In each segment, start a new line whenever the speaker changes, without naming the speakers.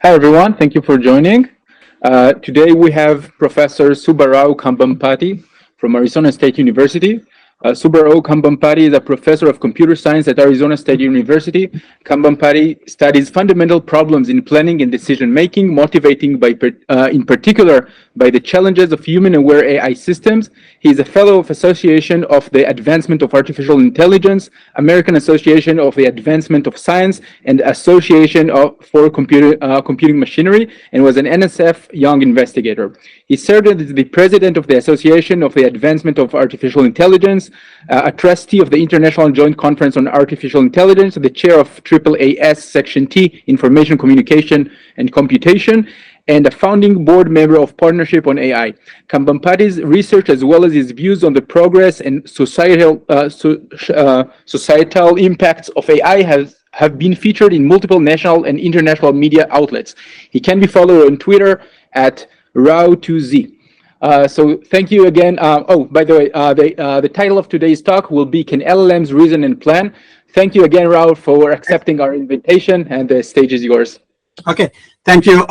Hi, everyone. Thank you for joining. Today we have Professor Subbarao Kambhampati from Arizona State University. Subbarao Kambhampati is a professor of computer science at Arizona State University. Kambhampati studies fundamental problems in planning and decision-making, motivating in particular by the challenges of human-aware AI systems. He is a fellow of Association of the Advancement of Artificial Intelligence, American Association of the Advancement of Science, and Association for Computing Machinery, and was an NSF Young Investigator. He served as the president of the Association of the Advancement of Artificial Intelligence, a trustee of the International Joint Conference on Artificial Intelligence, the chair of AAAS Section T, Information Communication and Computation, and a founding board member of Partnership on AI. Kambhampati's research, as well as his views on the progress and societal impacts of AI, have been featured in multiple national and international media outlets. He can be followed on Twitter at Rao2Z. So thank you again. By the way, the title of today's talk will be Can LLMs Reason and Plan? Thank you again, Rao, for accepting our invitation, and the stage is yours.
Okay, thank you.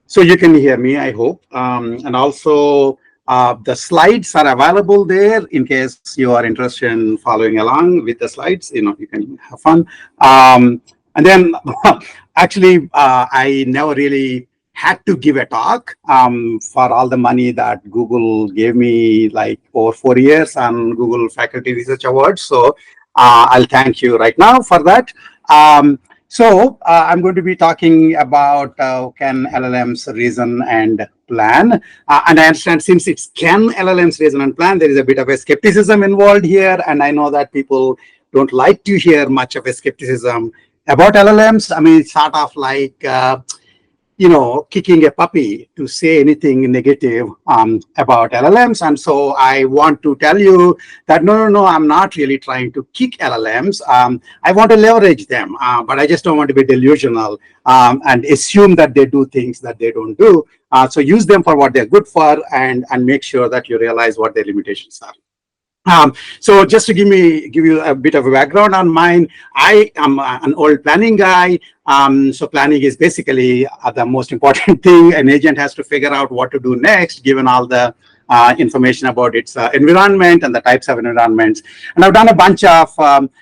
So you can hear me, I hope. And also, the slides are available there in case you are interested in following along with the slides. You can have fun. And then, actually, I never really had to give a talk for all the money that Google gave me, like over 4 years on Google Faculty Research Awards. So I'll thank you right now for that. So I'm going to be talking about can LLMs reason and plan. And I understand since it's can LLMs reason and plan, there is a bit of a skepticism involved here. And I know that people don't like to hear much of a skepticism about LLMs. I mean, it's sort of like, kicking a puppy to say anything negative about LLMs. And so I want to tell you that, no, I'm not really trying to kick LLMs. I want to leverage them, but I just don't want to be delusional and assume that they do things that they don't do. So use them for what they're good for and make sure that you realize what their limitations are. So just to give you a bit of a background on mine, I am an old planning guy. So planning is basically the most important thing. An agent has to figure out what to do next, given all the information about its environment and the types of environments. And I've done a bunch of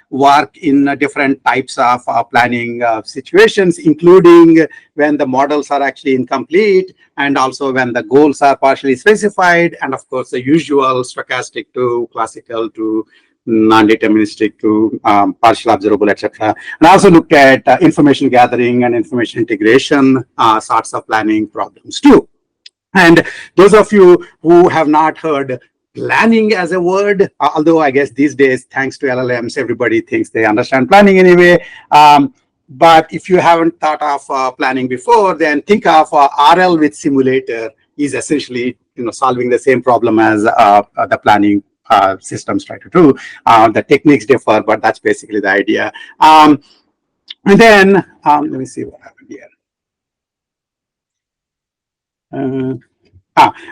work in different types of planning situations, including when the models are actually incomplete, and also when the goals are partially specified, and of course the usual stochastic to classical to non-deterministic to partial observable, etc. And I also looked at information gathering and information integration sorts of planning problems too. And those of you who have not heard planning as a word, although I guess these days, thanks to LLMs, everybody thinks they understand planning anyway. But if you haven't thought of planning before, then think of RL with simulator is essentially solving the same problem as the planning systems try to do. The techniques differ, but that's basically the idea. And then let me see what happened here.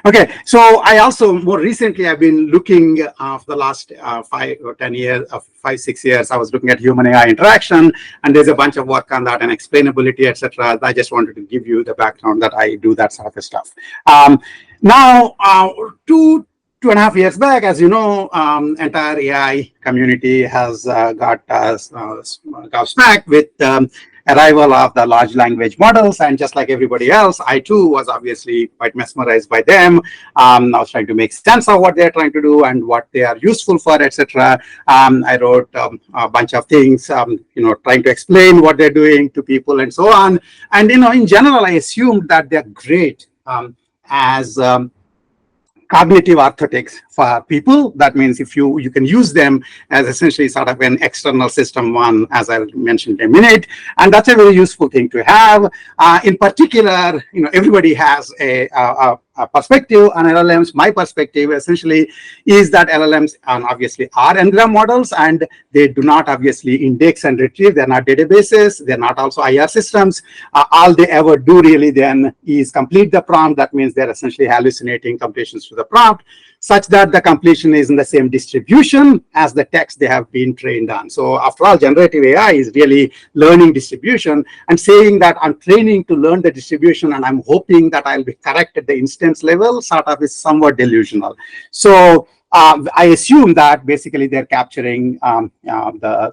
Okay, so I also more recently I've been looking for the last 5 or 10 years, 5-6 years. I was looking at human AI interaction, and there's a bunch of work on that and explainability, etc. I just wanted to give you the background that I do that sort of stuff. Now, 2.5 years back, as you know, entire AI community has got smacked with arrival of the large language models, and just like everybody else, I too was obviously quite mesmerized by them. I was trying to make sense of what they're trying to do and what they are useful for, etc. I wrote a bunch of things, trying to explain what they're doing to people and so on. And in general, I assumed that they're great as cognitive orthotics for people. That means if you can use them as essentially sort of an external system one, as I mentioned in a minute, and that's a very useful thing to have. In particular, everybody has a perspective on LLMs. My perspective essentially is that LLMs obviously are Ngram models, and they do not obviously index and retrieve. They're not databases. They're not also IR systems. All they ever do really then is complete the prompt. That means they're essentially hallucinating completions to the prompt. such that the completion is in the same distribution as the text they have been trained on. So after all, generative AI is really learning distribution, and saying that I'm training to learn the distribution and I'm hoping that I'll be correct at the instance level sort of is somewhat delusional. So I assume that basically they're capturing the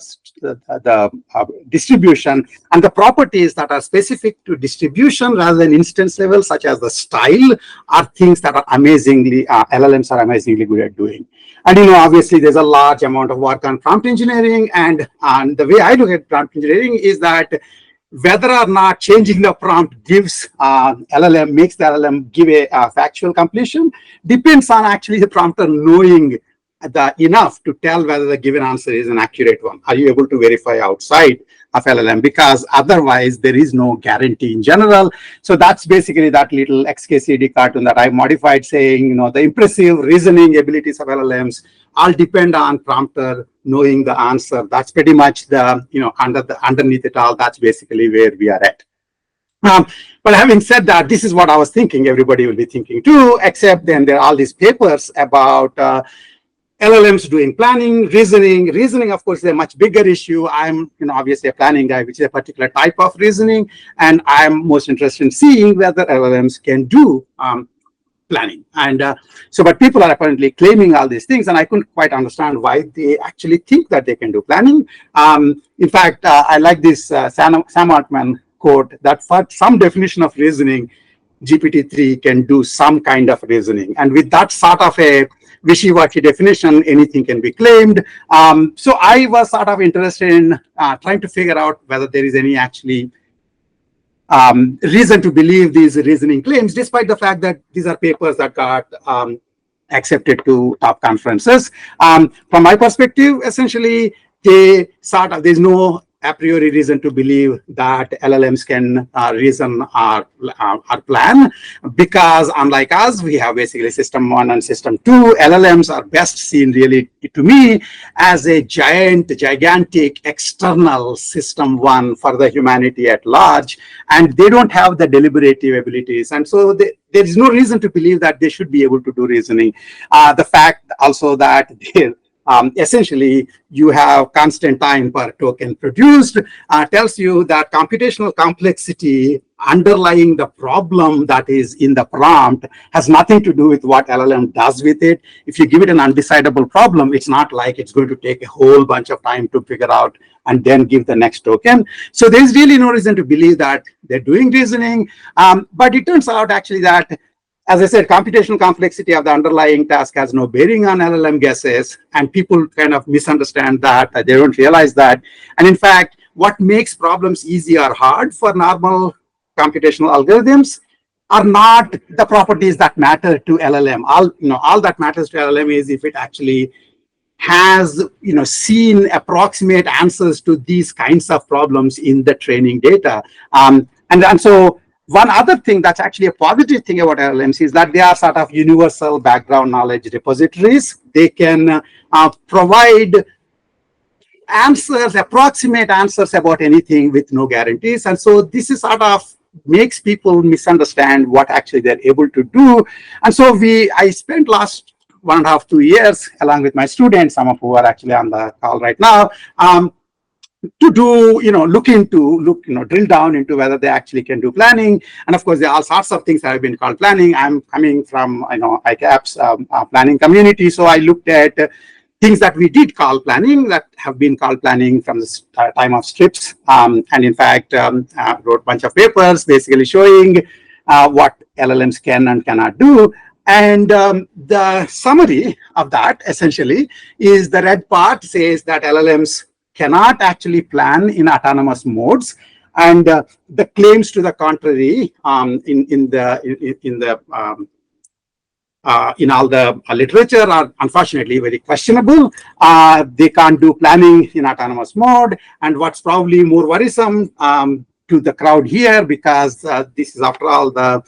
distribution and the properties that are specific to distribution rather than instance level, such as the style, are things that are amazingly, LLMs are amazingly good at doing. And obviously there's a large amount of work on prompt engineering, and the way I look at prompt engineering is that whether or not changing the prompt gives LLM, makes the LLM give a factual completion, depends on actually the prompter knowing enough to tell whether the given answer is an accurate one. Are you able to verify outside of LLM? Because otherwise there is no guarantee in general. So that's basically that little XKCD cartoon that I modified, saying, the impressive reasoning abilities of LLMs all depend on prompter knowing the answer. That's pretty much the, underneath it all, that's basically where we are at. But having said that, this is what I was thinking everybody will be thinking too, except then there are all these papers about LLMs doing planning, reasoning. Reasoning, of course, is a much bigger issue. I'm, obviously a planning guy, which is a particular type of reasoning, and I'm most interested in seeing whether LLMs can do planning. And but people are apparently claiming all these things, and I couldn't quite understand why they actually think that they can do planning. In fact, I like this Sam Altman quote that for some definition of reasoning, GPT-3 can do some kind of reasoning. And with that sort of a wishy-washy definition, anything can be claimed. So I was sort of interested in trying to figure out whether there is any actually reason to believe these reasoning claims, despite the fact that these are papers that got accepted to top conferences. From my perspective, essentially, there's no a priori reason to believe that LLMs can reason or plan, because unlike us, we have basically system 1 and system 2. LLMs are best seen really, to me, as a gigantic external system 1 for the humanity at large, and they don't have the deliberative abilities. And so there is no reason to believe that they should be able to do reasoning. The fact also that essentially you have constant time per token produced tells you that computational complexity underlying the problem that is in the prompt has nothing to do with what LLM does with it. If you give it an undecidable problem, it's not like it's going to take a whole bunch of time to figure out and then give the next token. So there's really no reason to believe that they're doing reasoning. But it turns out actually that, as I said, computational complexity of the underlying task has no bearing on LLM guesses, and people kind of misunderstand that. They don't realize that. And in fact, what makes problems easy or hard for normal computational algorithms are not the properties that matter to LLM. All that matters to LLM is if it actually has seen approximate answers to these kinds of problems in the training data. And so one other thing that's actually a positive thing about LLMs is that they are sort of universal background knowledge repositories. They can provide answers, approximate answers about anything with no guarantees. And so this is sort of makes people misunderstand what actually they're able to do. And so I spent last 1.5 to 2 years, along with my students, some of who are actually on the call right now, to do, drill down into whether they actually can do planning. And of course, there are all sorts of things that have been called planning. I'm coming from, ICAP's planning community. So I looked at things that we did call planning that have been called planning from the time of strips. And in fact, wrote a bunch of papers basically showing what LLMs can and cannot do. And the summary of that essentially is the red part says that LLMs cannot actually plan in autonomous modes, and the claims to the contrary in all the literature are unfortunately very questionable. They can't do planning in autonomous mode, and what's probably more worrisome to the crowd here, because this is after all the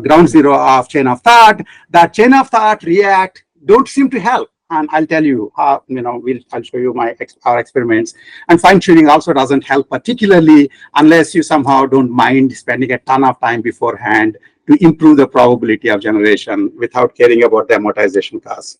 ground zero of chain of thought, that chain of thought, React don't seem to help. And I'll tell you, I'll show you our experiments. And fine tuning also doesn't help, particularly unless you somehow don't mind spending a ton of time beforehand to improve the probability of generation without caring about the amortization costs.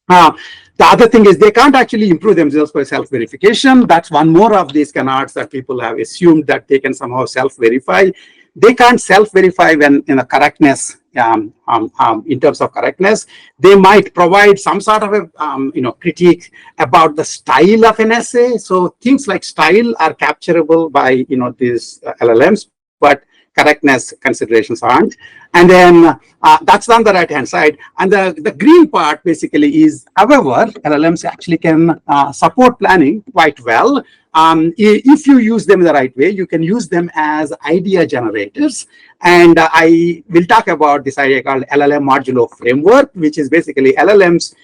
The other thing is they can't actually improve themselves by self-verification. That's one more of these canards that people have assumed that they can somehow self-verify. They can't self-verify when in a correctness, in terms of correctness. They might provide some sort of a critique about the style of an essay. So things like style are capturable by these LLMs, but correctness considerations aren't. And then that's on the right-hand side. And the green part basically is, however, LLMs actually can support planning quite well. If you use them the right way, you can use them as idea generators. And I will talk about this idea called LLM modulo framework, which is basically LLMs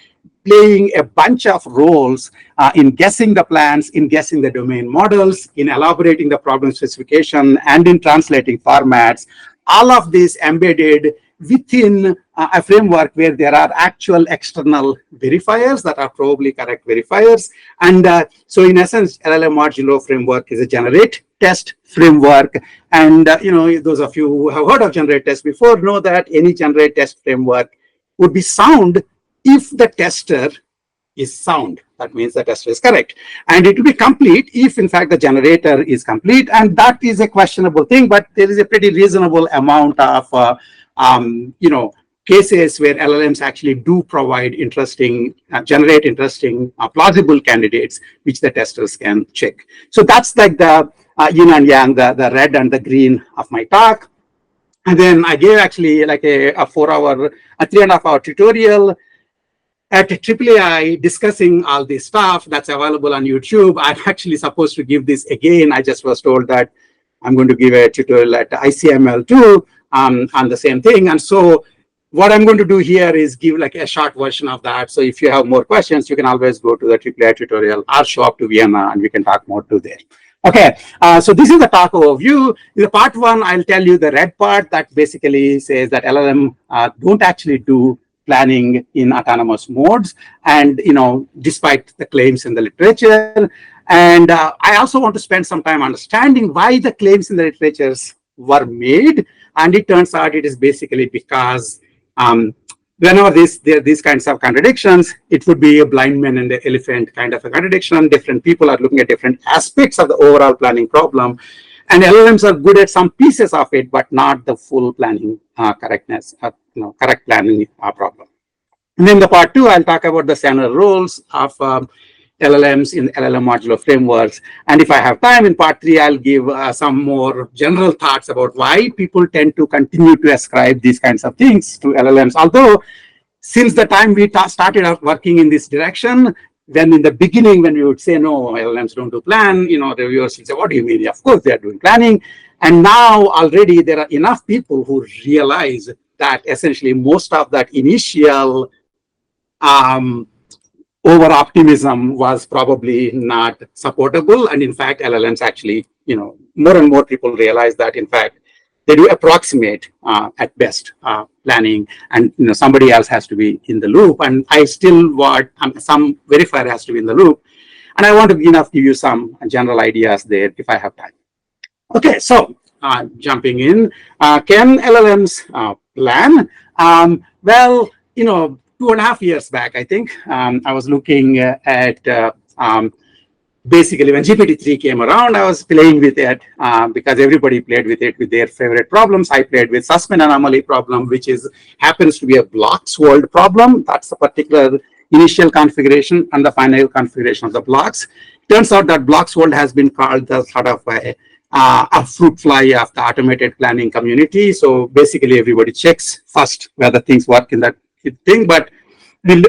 playing a bunch of roles in guessing the plans, in guessing the domain models, in elaborating the problem specification, and in translating formats. All of this embedded within a framework where there are actual external verifiers that are probably correct verifiers. And so in essence, LLM modulo framework is a generate test framework. And those of you who have heard of generate test before know that any generate test framework would be sound if the tester is sound. That means the tester is correct. And it will be complete if, in fact, the generator is complete. And that is a questionable thing, but there is a pretty reasonable amount of, cases where LLMs actually do provide interesting, generate interesting, plausible candidates, which the testers can check. So that's like the yin and yang, the red and the green of my talk. And then I gave actually like a 3.5-hour tutorial at AAAI discussing all this stuff that's available on YouTube. I'm actually supposed to give this again. I just was told that I'm going to give a tutorial at ICML too on the same thing. And so what I'm going to do here is give like a short version of that. So if you have more questions, you can always go to the AAAI tutorial or show up to Vienna and we can talk more to there. Okay, so this is the talk overview. In the part one, I'll tell you the red part that basically says that LLM don't actually do planning in autonomous modes, and despite the claims in the literature. And I also want to spend some time understanding why the claims in the literatures were made. And it turns out it is basically because whenever there are these kinds of contradictions, it would be a blind man and the elephant kind of a contradiction. Different people are looking at different aspects of the overall planning problem. And LLMs are good at some pieces of it, but not the full planning correctness, correct planning problem. And then the part two, I'll talk about the standard roles of LLMs in LLM modulo frameworks. And if I have time in part three, I'll give some more general thoughts about why people tend to continue to ascribe these kinds of things to LLMs. Although, since the time we started out working in this direction, then in the beginning, when we would say, no, LLMs don't do plan, the reviewers would say, what do you mean? Of course, they are doing planning. And now already there are enough people who realize that essentially most of that initial over-optimism was probably not supportable. And in fact, LLMs actually, more and more people realize that, in fact, they do approximate at best planning, and somebody else has to be in the loop. And I still want some verifier has to be in the loop. And I want to give you some general ideas there if I have time. Okay, so jumping in, can LLMs plan? Well, 2.5 years back, I think, I was looking at basically when GPT-3 came around, I was playing with it because everybody played with it with their favorite problems. I played with Sussman anomaly problem, which happens to be a blocks world problem. That's a particular initial configuration and the final configuration of the blocks. Turns out that blocks world has been called the sort of a fruit fly of the automated planning community. So basically everybody checks first whether things work in that thing, but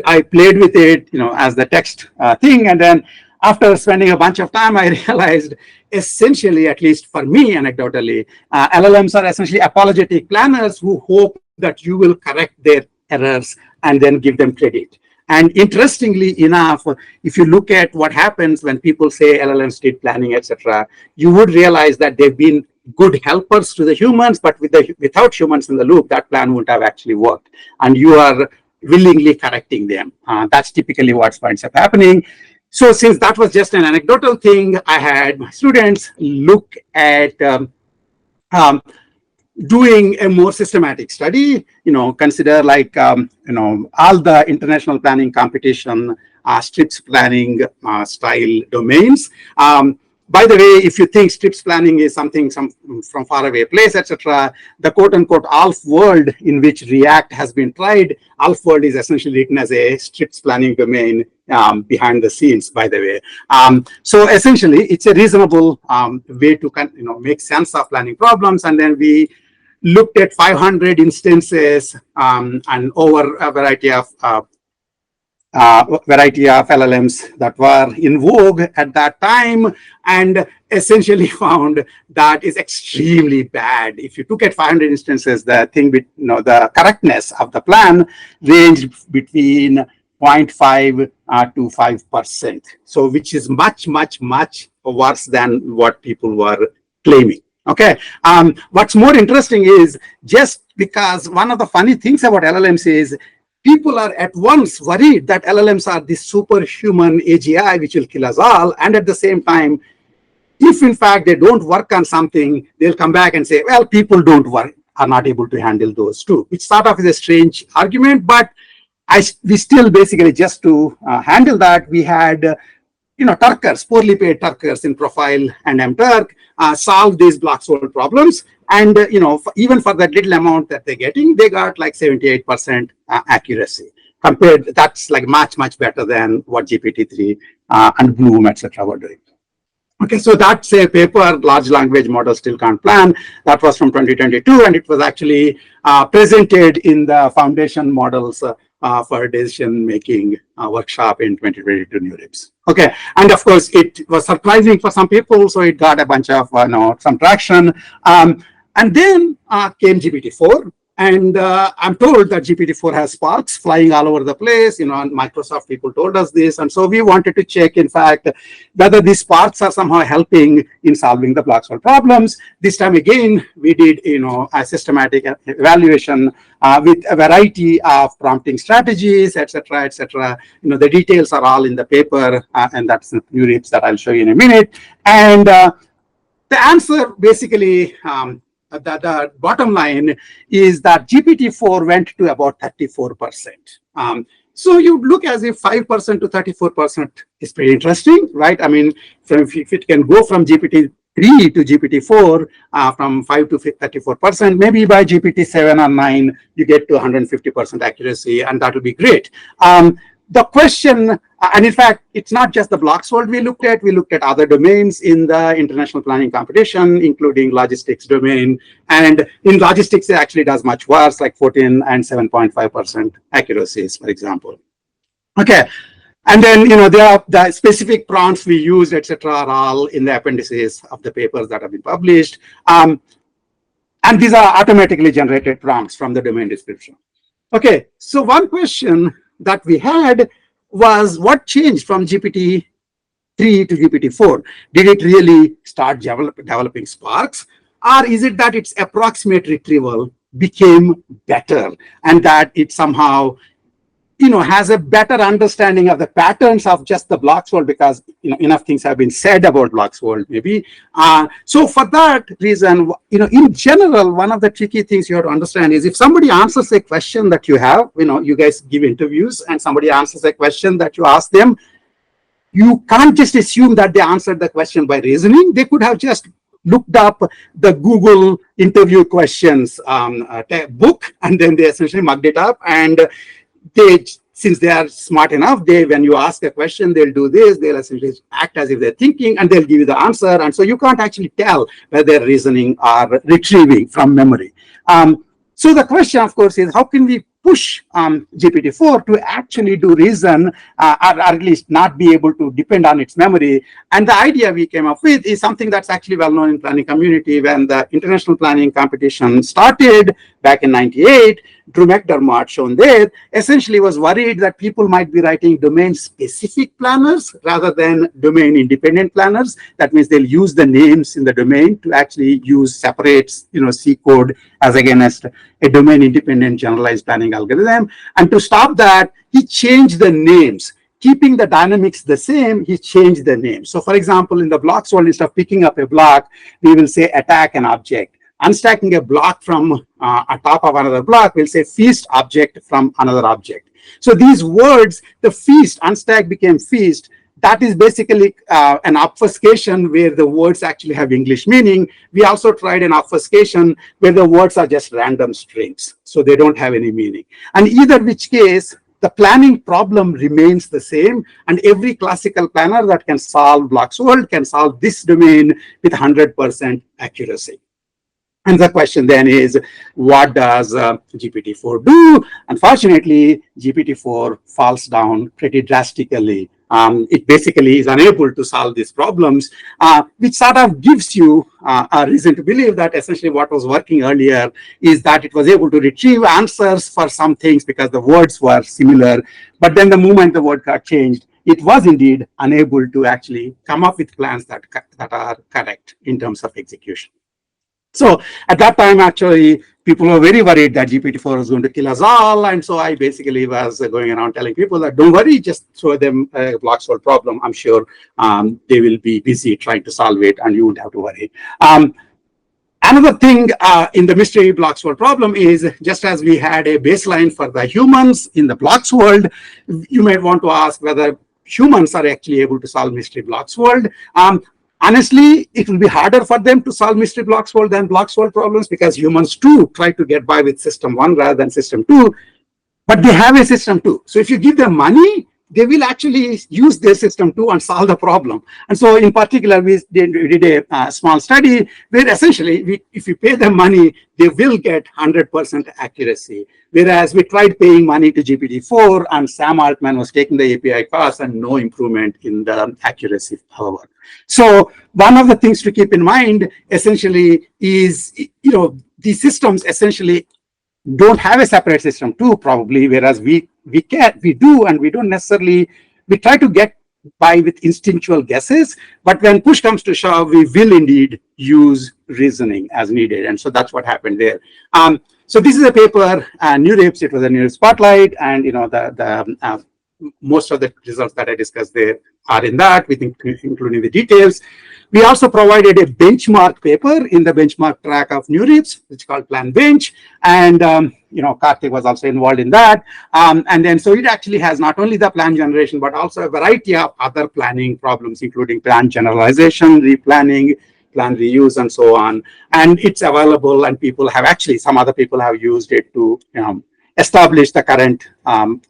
I played with it, as the text thing. And then after spending a bunch of time, I realized essentially, at least for me, anecdotally, LLMs are essentially apologetic planners who hope that you will correct their errors and then give them credit. And interestingly enough, if you look at what happens when people say LLMs did planning, etc., you would realize that they've been good helpers to the humans, but without humans in the loop, that plan wouldn't have actually worked. And you are willingly correcting them. That's typically what winds up happening. So since that was just an anecdotal thing, I had my students look at doing a more systematic study, consider like, all the international planning competition, STRIPS planning style domains. By the way, if you think STRIPS planning is something from faraway place, etc., the quote-unquote ALF world in which React has been tried, ALF world is essentially written as a STRIPS planning domain behind the scenes, by the way. So essentially, it's a reasonable way to make sense of planning problems. And then we looked at 500 instances and over a variety of LLMs that were in vogue at that time, and essentially found that is extremely bad. If you took at 500 instances, the thing with the correctness of the plan ranged between 0.5 to 5%. So which is much, much, much worse than what people were claiming. Okay. What's more interesting is, just because one of the funny things about LLMs is people are at once worried that LLMs are this superhuman AGI which will kill us all, and at the same time, if in fact they don't work on something, they'll come back and say, well, people are not able to handle those too, which sort of is a strange argument. But we still basically, just to handle that, we had Turkers, poorly paid Turkers in Profile and MTurk solve these block solved problems. And, even for that little amount that they're getting, they got like 78% accuracy. Compared, that's like much, much better than what GPT-3 and Bloom, etc. were doing. Okay, so that's a paper, Large Language Models Still Can't Plan. That was from 2022, and it was actually presented in the Foundation Models for Decision-Making workshop in 2022 NeurIPS. Okay, and of course, it was surprising for some people, so it got a bunch of some traction. And then came GPT-4. And I'm told that GPT-4 has sparks flying all over the place. And Microsoft people told us this. And so we wanted to check, in fact, whether these sparks are somehow helping in solving the block solved problems. This time again, we did, a systematic evaluation with a variety of prompting strategies, etc., etc. The details are all in the paper, and that's the NeurIPS that I'll show you in a minute. And the answer basically, the bottom line is that GPT-4 went to about 34%. So you look as if 5% to 34% is pretty interesting, right? I mean, if it can go from GPT-3 to GPT-4, from 5 to 34%, maybe by GPT-7 or 9, you get to 150% accuracy, and that will be great. The question, and in fact, it's not just the block solved we looked at other domains in the international planning competition, including logistics domain. And in logistics, it actually does much worse, like 14 and 7.5% accuracies, for example. Okay. And then, there are the specific prompts we used, etc., are all in the appendices of the papers that have been published. And these are automatically generated prompts from the domain description. Okay. So one question that we had was, what changed from GPT-3 to GPT-4? Did it really start developing sparks? Or is it that its approximate retrieval became better, and that it somehow has a better understanding of the patterns of just the block solved, because enough things have been said about block solved, maybe. So for that reason, in general, one of the tricky things you have to understand is, if somebody answers a question that you have, you guys give interviews and somebody answers a question that you ask them, you can't just assume that they answered the question by reasoning. They could have just looked up the Google interview questions book, and then they essentially mugged it up, and since they are smart enough, when you ask a question, they'll do this, they'll essentially act as if they're thinking, and they'll give you the answer. And so you can't actually tell whether they're reasoning or retrieving from memory. So the question, of course, is, how can we push GPT-4 to actually do reason, or at least not be able to depend on its memory? And the idea we came up with is something that's actually well known in planning community. When the international planning competition started back in '98, Drew McDermott, shown there, essentially was worried that people might be writing domain-specific planners rather than domain-independent planners. That means they'll use the names in the domain to actually use separate, C code as against a domain-independent generalized planning algorithm. And to stop that, he changed the names. Keeping the dynamics the same, he changed the name. So for example, in the block solved, instead of picking up a block, we will say attack an object. unstacking a block from a top of another block, we'll say feast object from another object. So these words, the feast, unstack became feast, that is basically an obfuscation where the words actually have English meaning. We also tried an obfuscation where the words are just random strings, so they don't have any meaning. And either which case, the planning problem remains the same, and every classical planner that can solve blocks world can solve this domain with 100% accuracy. And the question then is, what does GPT-4 do? Unfortunately, GPT-4 falls down pretty drastically. It basically is unable to solve these problems, which sort of gives you a reason to believe that essentially what was working earlier is that it was able to retrieve answers for some things because the words were similar. But then the moment the word got changed, it was indeed unable to actually come up with plans that are correct in terms of execution. So at that time, actually, people were very worried that GPT-4 was going to kill us all. And so I basically was going around telling people that don't worry, just throw them a block solve problem. I'm sure they will be busy trying to solve it and you won't have to worry. Another thing in the mystery blocks world problem is, just as we had a baseline for the humans in the blocks world, you might want to ask whether humans are actually able to solve mystery blocks world. Honestly, it will be harder for them to solve mystery blocks world than blocks world problems, because humans too try to get by with system 1 rather than system 2, but they have a system 2. So if you give them money, they will actually use their system 2 and solve the problem. And so in particular, we did a small study where essentially, if you pay them money, they will get 100% accuracy. Whereas we tried paying money to GPT-4 and Sam Altman was taking the API cost and no improvement in the accuracy, however. So one of the things to keep in mind essentially is, these systems essentially don't have a separate system 2 probably, whereas we do, and we don't necessarily, we try to get by with instinctual guesses, but when push comes to shove, we will indeed use reasoning as needed. And so that's what happened there. So this is a paper, NeurIPS, it was a NeurIPS spotlight, and most of the results that I discussed there are in that, including the details. We also provided a benchmark paper in the benchmark track of NeurIPS, which is called Plan Bench. And, Karthik was also involved in that. And then, so it actually has not only the plan generation, but also a variety of other planning problems, including plan generalization, replanning, plan reuse, and so on. And it's available, and people have actually, some other people have used it to, establish the current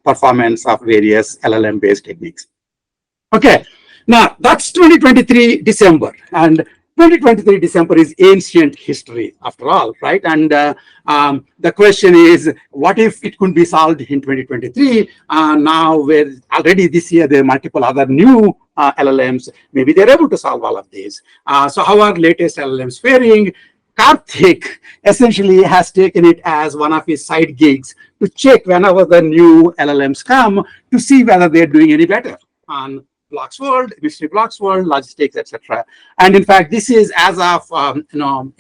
performance of various LLM-based techniques. Okay. Now, that's 2023 December, and 2023 December is ancient history after all, right? And the question is, what if it couldn't be solved in 2023? Now, where already this year there are multiple other new LLMs, maybe they're able to solve all of these. So how are latest LLMs faring? Karthik essentially has taken it as one of his side gigs to check whenever the new LLMs come to see whether they're doing any better on blocks world, mystery blocks world, logistics, etc. And in fact, this is as of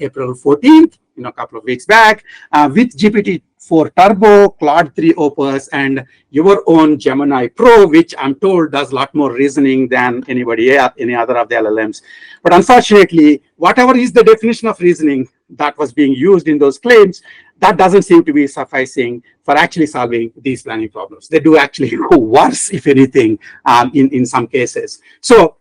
April 14th, a couple of weeks back, with GPT-4 Turbo, Claude 3 Opus, and your own Gemini Pro, which I'm told does a lot more reasoning than any other of the LLMs. But unfortunately, whatever is the definition of reasoning that was being used in those claims, that doesn't seem to be sufficing for actually solving these planning problems. They do actually go worse, if anything, in some cases. So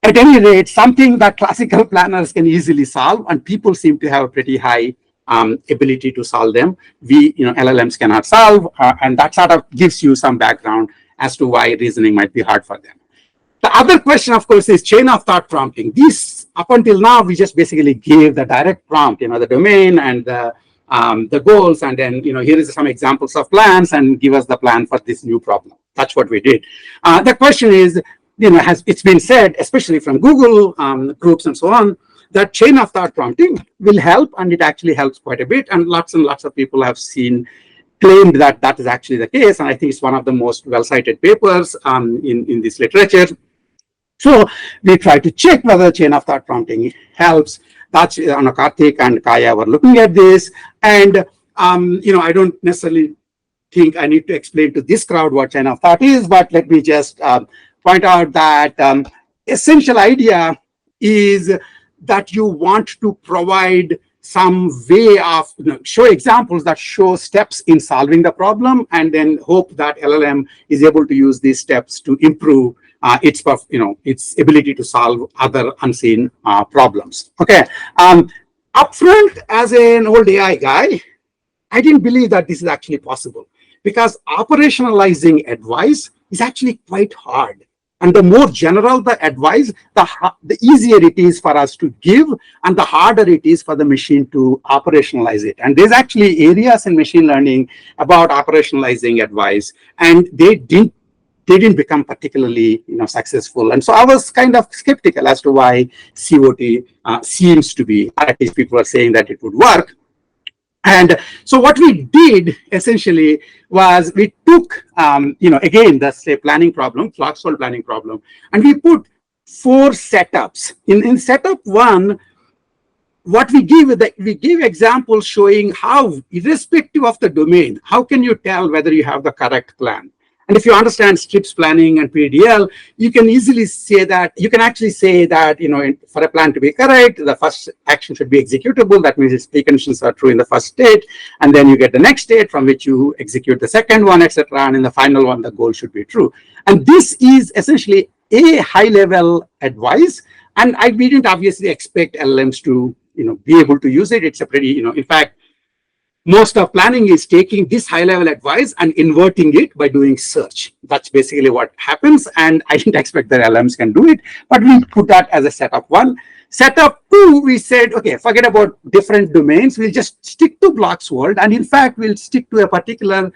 at any rate, something that classical planners can easily solve, and people seem to have a pretty high ability to solve them, LLMs cannot solve, and that sort of gives you some background as to why reasoning might be hard for them. The other question, of course, is chain of thought prompting. These, up until now, we just basically gave the direct prompt, the domain and the goals, and then, here is some examples of plans, and give us the plan for this new problem. That's what we did. The question is, it's been said, especially from Google groups and so on, that chain of thought prompting will help, and it actually helps quite a bit. And lots of people have claimed that that is actually the case. And I think it's one of the most well-cited papers in this literature. So we try to check whether chain of thought prompting helps. That's Karthik and Kaya were looking at this. And, I don't necessarily think I need to explain to this crowd what chain of thought is, but let me just point out that essential idea is that you want to provide some way of show examples that show steps in solving the problem, and then hope that LLM is able to use these steps to improve its ability to solve other unseen problems. Okay. Upfront, as an old AI guy, I didn't believe that this is actually possible, because operationalizing advice is actually quite hard. And the more general the advice, the easier it is for us to give, and the harder it is for the machine to operationalize it. And there's actually areas in machine learning about operationalizing advice, and they didn't become particularly successful. And so I was kind of skeptical as to why COT seems to be, or at least people are saying that it would work. And so what we did essentially was we took, again, the say planning problem, Clarksville planning problem, and we put 4 setups. In setup 1, what we give examples showing how, irrespective of the domain, how can you tell whether you have the correct plan? And if you understand STRIPS planning and PDL, you can easily say that, you can actually say that, for a plan to be correct, the first action should be executable. That means its preconditions are true in the first state. And then you get the next state from which you execute the second one, etc. And in the final one, the goal should be true. And this is essentially a high-level advice. And we didn't obviously expect LLMs to, be able to use it. It's a pretty, in fact, most of planning is taking this high-level advice and inverting it by doing search. That's basically what happens, and I didn't expect that LLMs can do it, but we put that as a setup 1. Setup 2, we said, okay, forget about different domains. We'll just stick to blocks world, and in fact, we'll stick to a particular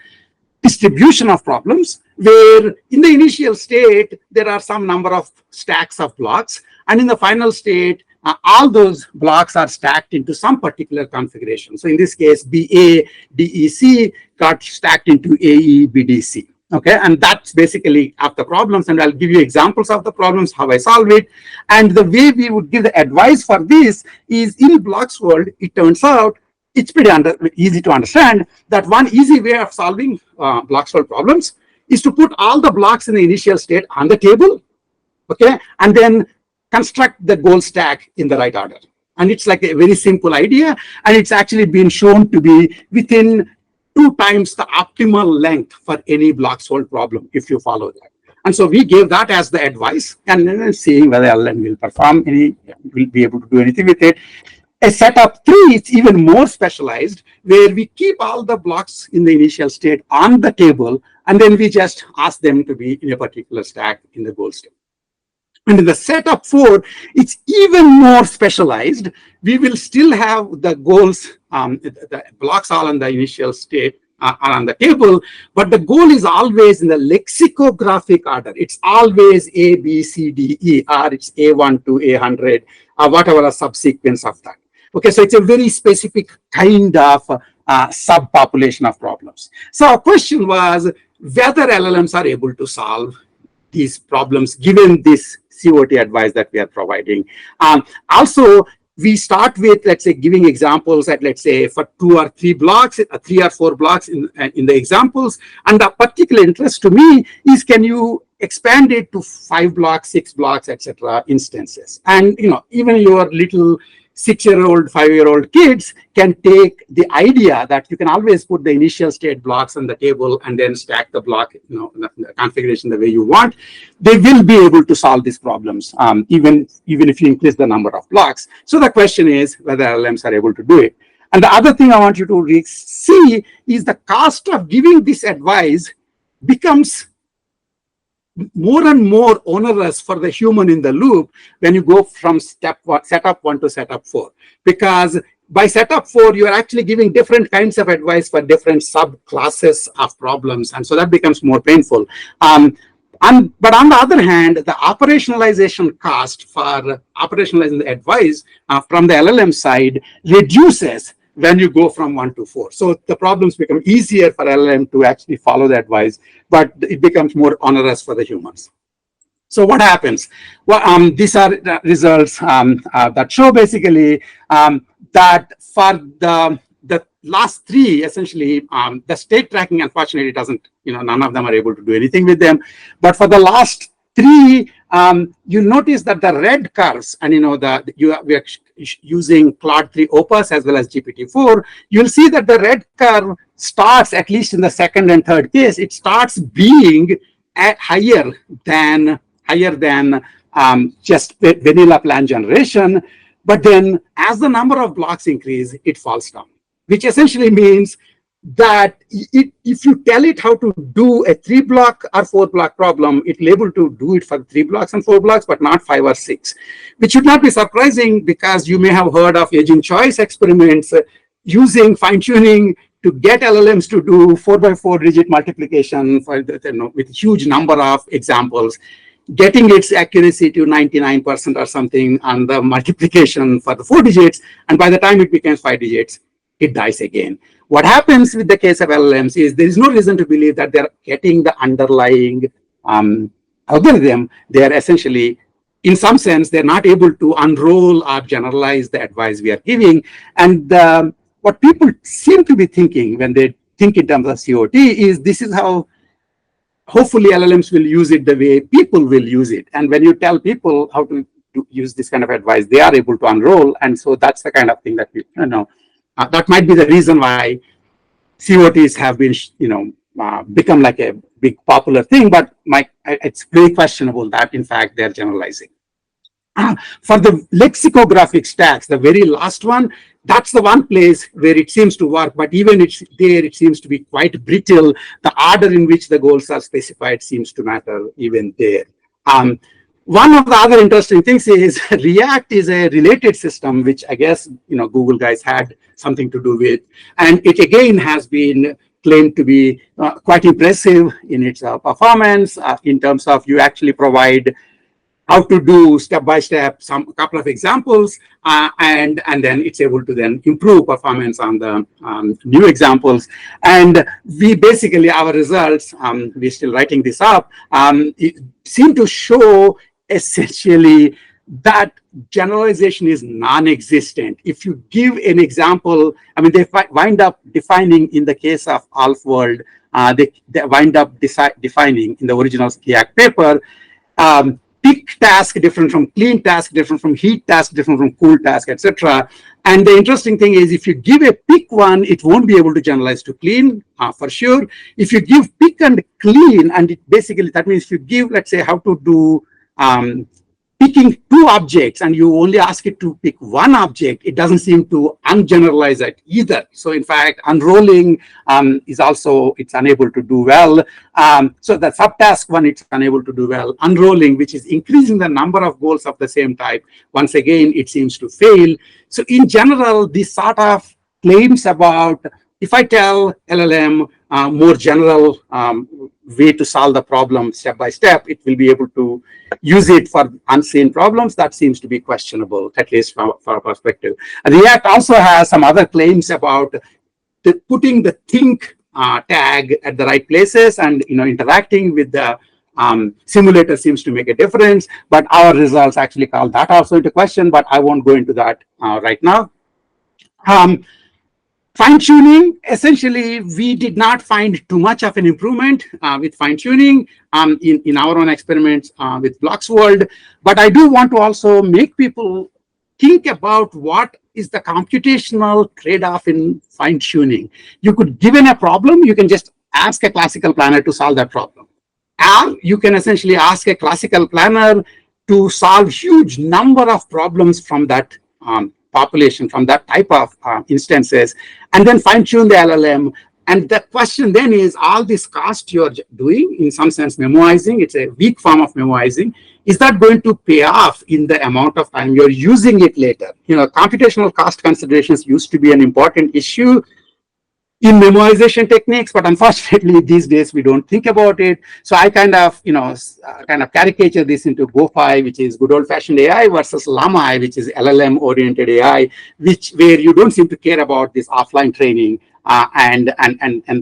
distribution of problems where in the initial state, there are some number of stacks of blocks, and in the final state, all those blocks are stacked into some particular configuration. So in this case, BA, DEC got stacked into AE, BDC. Okay, and that's basically of the problems, and I'll give you examples of the problems, how I solve it. And the way we would give the advice for this is in blocks world, it turns out it's pretty easy to understand that one easy way of solving blocks world problems is to put all the blocks in the initial state on the table, okay, and then construct the goal stack in the right order. And it's like a very simple idea, and it's actually been shown to be within 2 times the optimal length for any block solved problem if you follow that. And so we gave that as the advice, and then seeing whether LLM will perform will be able to do anything with it. A setup 3 is even more specialized, where we keep all the blocks in the initial state on the table, and then we just ask them to be in a particular stack in the goal state. And in the setup 4, it's even more specialized. We will still have the goals, the blocks all in the initial state are on the table, but the goal is always in the lexicographic order. It's always A, B, C, D, E, or it's A1 to A100, or whatever a subsequence of that. Okay, so it's a very specific kind of subpopulation of problems. So our question was whether LLMs are able to solve these problems given this COT advice that we are providing. Also, we start with, let's say, giving examples at, let's say, for 2 or 3 blocks, 3 or 4 blocks in the examples. And the particular interest to me is, can you expand it to 5 blocks, 6 blocks, etc. instances? And, even your little 6-year-old, 5-year-old kids can take the idea that you can always put the initial state blocks on the table and then stack the block, the configuration the way you want. They will be able to solve these problems, even if you increase the number of blocks. So the question is whether LLMs are able to do it. And the other thing I want you to see is the cost of giving this advice becomes more and more onerous for the human in the loop when you go from setup 1 to setup 4, because by setup 4 you are actually giving different kinds of advice for different subclasses of problems, and so that becomes more painful. But on the other hand, the operationalization cost for operationalizing the advice from the LLM side reduces when you go from 1 to 4. So the problems become easier for LLM to actually follow the advice, but it becomes more onerous for the humans. So what happens? Well, these are the results that show basically that for the last 3, essentially, the state tracking, unfortunately, doesn't, none of them are able to do anything with them. But for the last Three, you notice that the red curves, and we are using Claude 3 Opus as well as GPT-4. You'll see that the red curve starts, at least in the second and third case, it starts being higher than just vanilla plan generation. But then, as the number of blocks increase, it falls down, which essentially means that if you tell it how to do a 3-block or 4-block problem, it will able to do it for 3 blocks and 4 blocks, but not 5 or 6, which should not be surprising because you may have heard of agent choice experiments using fine-tuning to get LLMs to do 4x4 digit multiplication with a huge number of examples, getting its accuracy to 99% or something on the multiplication for the 4 digits, and by the time it becomes 5 digits, it dies again. What happens with the case of LLMs is there is no reason to believe that they're getting the underlying algorithm. They are essentially, in some sense, they're not able to unroll or generalize the advice we are giving. And what people seem to be thinking when they think in terms of COT is this is how hopefully LLMs will use it the way people will use it. And when you tell people how to use this kind of advice, they are able to unroll. And so that's the kind of thing that we know. That might be the reason why COTs have been, become like a big popular thing, but it's very questionable that, in fact, they're generalizing. For the lexicographic stacks, the very last one, that's the one place where it seems to work, but even it seems to be quite brittle. The order in which the goals are specified seems to matter even there. One of the other interesting things is React is a related system, which I guess Google guys had something to do with, and it again has been claimed to be quite impressive in its performance in terms of you actually provide how to do step by step a couple of examples, and then it's able to then improve performance on the new examples. And we basically, our results, we're still writing this up, seem to show essentially that generalization is non-existent. If you give an example, they wind up defining, in the case of AlfWorld, they wind up defining in the original React paper, pick task different from clean task, different from heat task, different from cool task, etc. And the interesting thing is, if you give a pick one, it won't be able to generalize to clean for sure. If you give pick and clean, and it basically, that means if you give, let's say, how to do picking 2 objects and you only ask it to pick 1 object, it doesn't seem to ungeneralize it either. So in fact, unrolling is also, it's unable to do well. So the subtask one, it's unable to do well. Unrolling, which is increasing the number of goals of the same type, once again, it seems to fail. So in general, this sort of claims about, if I tell LLM more general way to solve the problem step by step, it will be able to use it for unseen problems. That seems to be questionable, at least from our perspective. And React also has some other claims about putting the think tag at the right places, and interacting with the simulator seems to make a difference. But our results actually call that also into question, but I won't go into that right now. Fine-tuning, essentially, we did not find too much of an improvement with fine-tuning in our own experiments with BloxWorld. But I do want to also make people think about what is the computational trade-off in fine-tuning. You could, given a problem, you can just ask a classical planner to solve that problem. Or you can essentially ask a classical planner to solve huge number of problems from that population, from that type of instances, and then fine-tune the LLM. And the question then is, all this cost you're doing, in some sense memoizing, it's a weak form of memoizing, is that going to pay off in the amount of time you're using it later? Computational cost considerations used to be an important issue in memoization techniques, but unfortunately these days we don't think about it. So I kind of caricature this into GoFi, which is good old-fashioned AI, versus Llama, which is LLM-oriented AI, where you don't seem to care about this offline training, and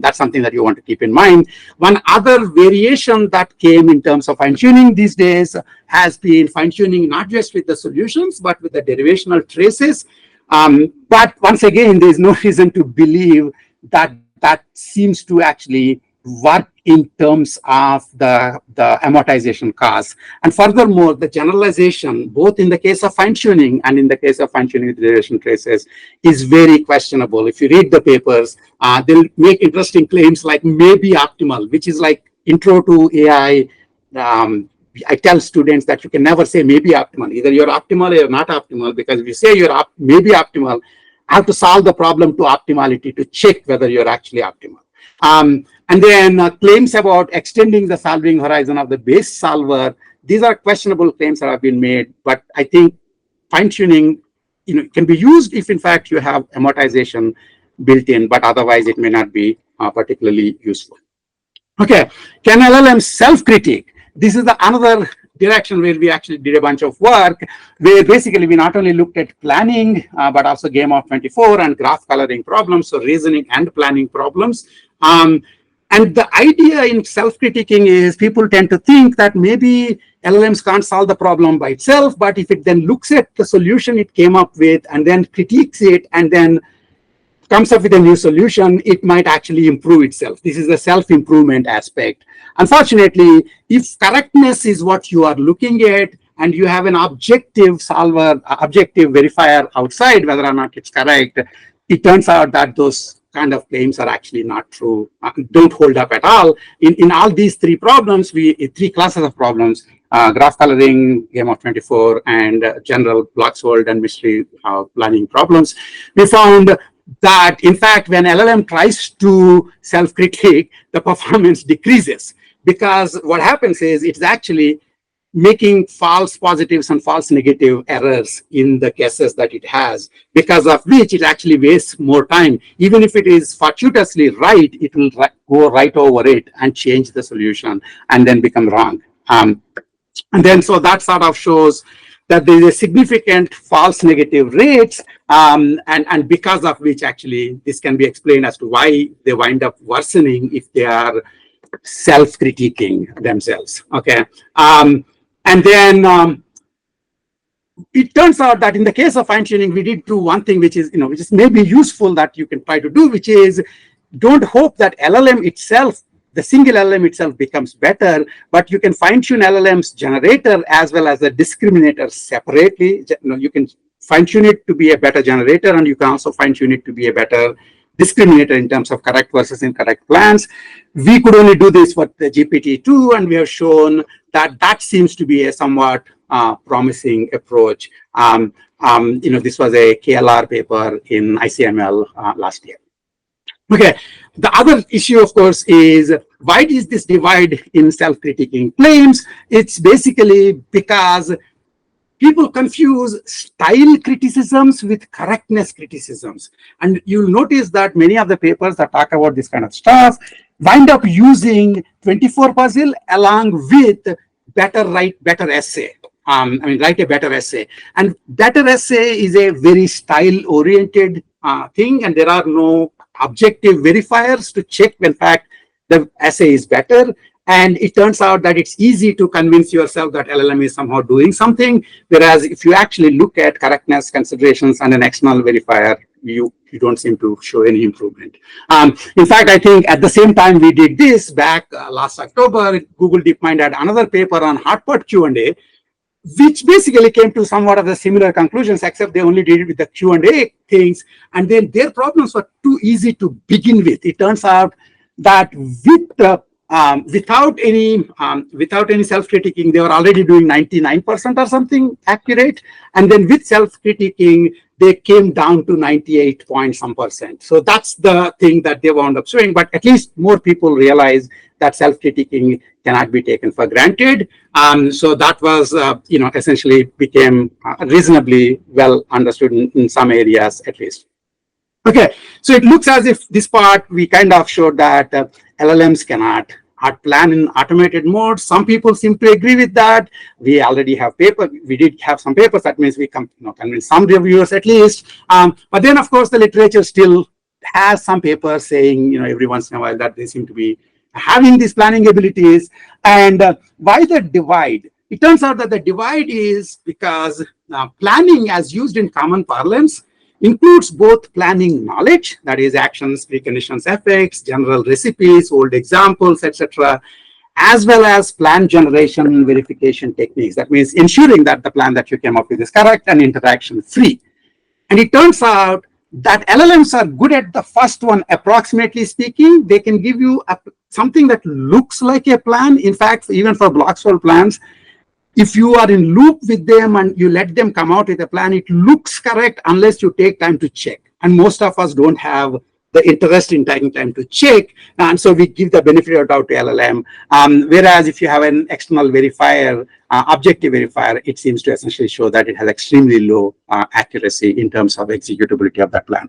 that's something that you want to keep in mind. One other variation that came in terms of fine-tuning these days has been fine-tuning not just with the solutions, but with the derivational traces. But once again, there's no reason to believe that seems to actually work in terms of the amortization cost. And furthermore, the generalization, both in the case of fine-tuning and in the case of fine-tuning with regression traces, is very questionable. If you read the papers, they'll make interesting claims like maybe optimal, which is like intro to AI. I tell students that you can never say maybe optimal. Either you're optimal or you're not optimal, because if you say you're maybe optimal, I have to solve the problem to optimality to check whether you're actually optimal. And then claims about extending the solving horizon of the base solver. These are questionable claims that have been made, but I think fine-tuning, can be used if in fact you have amortization built in, but otherwise it may not be particularly useful. Okay, can LLM self-critique? This is another direction where we actually did a bunch of work, where basically we not only looked at planning, but also game of 24 and graph coloring problems, so reasoning and planning problems. And the idea in self-critiquing is people tend to think that maybe LLMs can't solve the problem by itself, but if it then looks at the solution it came up with and then critiques it and then comes up with a new solution, it might actually improve itself. This is the self-improvement aspect. Unfortunately, if correctness is what you are looking at and you have an objective solver, objective verifier outside whether or not it's correct, it turns out that those kind of claims are actually not true, don't hold up at all. In all these three problems, three classes of problems, graph coloring, game of 24, and general block solved and mystery planning problems, we found that in fact when LLM tries to self-critique, the performance decreases, because what happens is it's actually making false positives and false negative errors in the guesses that it has, because of which it actually wastes more time. Even if it is fortuitously right, it will go right over it and change the solution and then become wrong. And then so that sort of shows that there is a significant false negative rates, and because of which actually this can be explained as to why they wind up worsening if they are self-critiquing themselves. Okay. And then it turns out that in the case of fine-tuning, we did do one thing which is maybe useful that you can try to do, which is don't hope that LLM itself, the single LLM itself becomes better, but you can fine-tune LLM's generator as well as the discriminator separately. You can fine-tune it to be a better generator, and you can also fine-tune it to be a better discriminator in terms of correct versus incorrect plans. We could only do this for the GPT-2, and we have shown that that seems to be a somewhat promising approach. This was a KLR paper in ICML last year. Okay, the other issue, of course, is why is this divide in self-critiquing claims? It's basically because people confuse style criticisms with correctness criticisms. And you'll notice that many of the papers that talk about this kind of stuff wind up using 24 puzzle along with write a better essay. And better essay is a very style-oriented thing, and there are no objective verifiers to check when in fact the essay is better. And it turns out that it's easy to convince yourself that LLM is somehow doing something, whereas if you actually look at correctness considerations and an external verifier, you don't seem to show any improvement. In fact, I think at the same time we did this back last October, Google DeepMind had another paper on hotpot Q&A, which basically came to somewhat of the similar conclusions, except they only did it with the Q&A things, and then their problems were too easy to begin with. It turns out that without any self-critiquing, they were already doing 99% or something accurate, and then with self-critiquing, they came down to 98 point some percent. So that's the thing that they wound up showing, but at least more people realize that self-critiquing cannot be taken for granted. So that was, essentially became reasonably well understood in some areas at least. Okay, so it looks as if this part, we kind of showed that LLMs cannot plan in automated mode. Some people seem to agree with that. We already have paper. We did have some papers. That means we convince some reviewers at least. But then, of course, the literature still has some papers saying, every once in a while that they seem to be having these planning abilities. And why the divide? It turns out that the divide is because planning, as used in common parlance, includes both planning knowledge, that is actions, preconditions, effects, general recipes, old examples, etc., as well as plan generation and verification techniques. That means ensuring that the plan that you came up with is correct and interaction free. And it turns out that LLMs are good at the first one, approximately speaking. They can give you something that looks like a plan. In fact, even for block-solved plans, if you are in loop with them and you let them come out with a plan, it looks correct unless you take time to check. And most of us don't have the interest in taking time to check. And so we give the benefit of doubt to LLM. Whereas if you have an external verifier, objective verifier, it seems to essentially show that it has extremely low accuracy in terms of executability of that plan.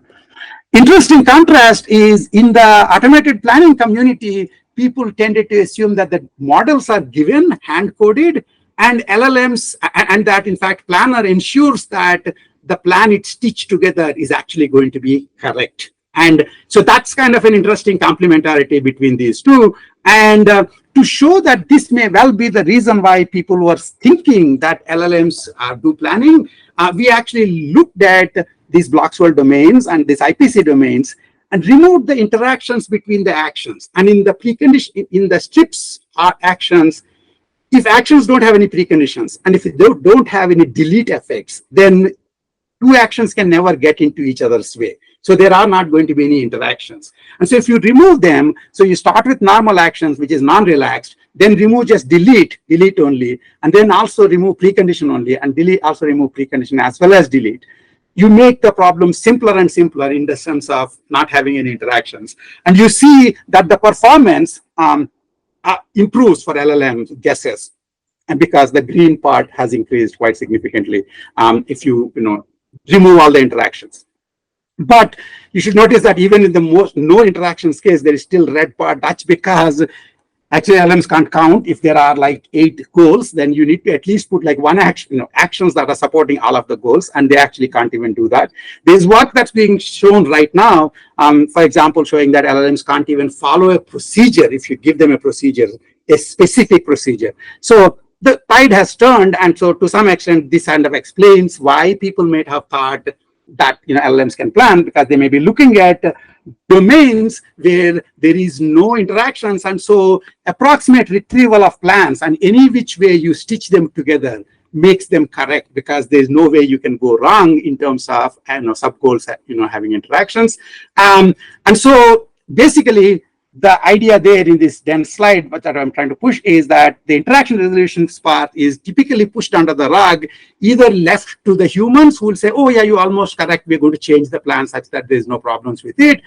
Interesting contrast is in the automated planning community, people tended to assume that the models are given, hand-coded, and LLMs, and that in fact planner ensures that the plan it's stitched together is actually going to be correct. And so that's kind of an interesting complementarity between these two. And to show that this may well be the reason why people were thinking that LLMs do planning, we actually looked at these block-solved domains and these IPC domains and removed the interactions between the actions. And in the precondition, in the strips actions, if actions don't have any preconditions and if they don't have any delete effects, then two actions can never get into each other's way. So there are not going to be any interactions. And so if you remove them, so you start with normal actions, which is non-relaxed, then remove just delete only, and then also remove precondition only, and delete also remove precondition as well as delete. You make the problem simpler and simpler in the sense of not having any interactions. And you see that the performance improves for LLM guesses, and because the green part has increased quite significantly if you remove all the interactions. But you should notice that even in the most no interactions case, there is still red part. That's because actually LLMs can't count. If there are like 8 goals, then you need to at least put like one action, actions that are supporting all of the goals, and they actually can't even do that. There's work that's being shown right now, for example, showing that LLMs can't even follow a procedure if you give them a procedure, a specific procedure. So the tide has turned, and so to some extent, this kind of explains why people may have thought that LLMs can plan, because they may be looking at domains where there is no interactions, and so approximate retrieval of plans and any which way you stitch them together makes them correct, because there's no way you can go wrong in terms of sub goals having interactions. And so basically the idea there in this dense slide that I'm trying to push is that the interaction resolution part is typically pushed under the rug, either left to the humans who will say, oh yeah, you're almost correct, we're going to change the plan such that there's no problems with it,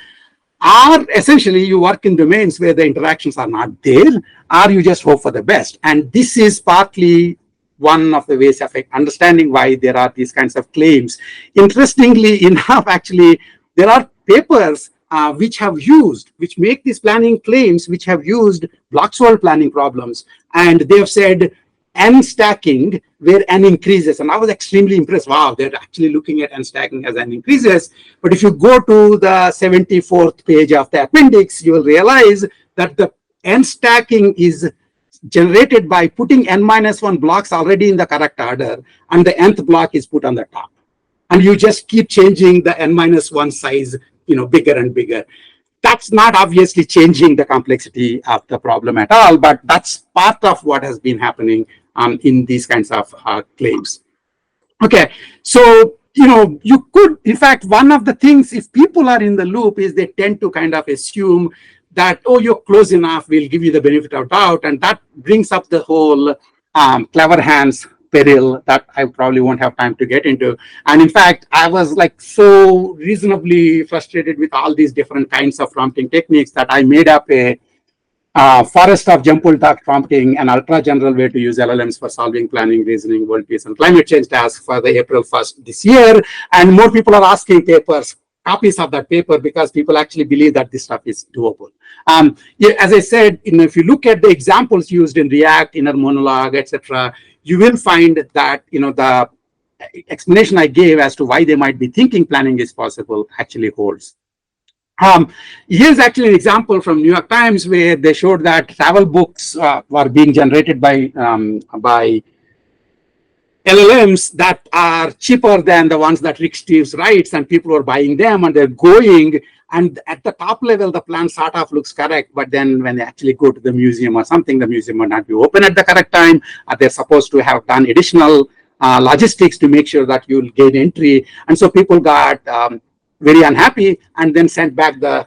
or essentially you work in domains where the interactions are not there, or you just hope for the best. And this is partly one of the ways of understanding why there are these kinds of claims. Interestingly enough, actually, there are papers which make these planning claims, which have used block-solved planning problems. And they have said n stacking where n increases. And I was extremely impressed. Wow, they're actually looking at n stacking as n increases. But if you go to the 74th page of the appendix, you will realize that the n stacking is generated by putting n-1 blocks already in the correct order, and the nth block is put on the top. And you just keep changing the n-1 size bigger and bigger. That's not obviously changing the complexity of the problem at all, but that's part of what has been happening in these kinds of claims. Okay, so you could, in fact, one of the things, if people are in the loop, is they tend to kind of assume that, oh, you're close enough, we'll give you the benefit of doubt, and that brings up the whole clever hands peril that I probably won't have time to get into. And in fact, I was like so reasonably frustrated with all these different kinds of prompting techniques that I made up a forest of jumbled talk prompting, an ultra general way to use LLMs for solving planning, reasoning, world peace, and climate change tasks for the April 1st this year. And more people are asking copies of that paper, because people actually believe that this stuff is doable. As I said, if you look at the examples used in React, inner monologue, etc., you will find that the explanation I gave as to why they might be thinking planning is possible actually holds. Here's actually an example from New York Times where they showed that travel books were being generated by LLMs that are cheaper than the ones that Rick Steves writes, and people are buying them and they're going. And at the top level, the plan sort of looks correct, but then when they actually go to the museum or something, the museum will not be open at the correct time. They're supposed to have done additional logistics to make sure that you'll gain entry. And so people got very unhappy and then sent back the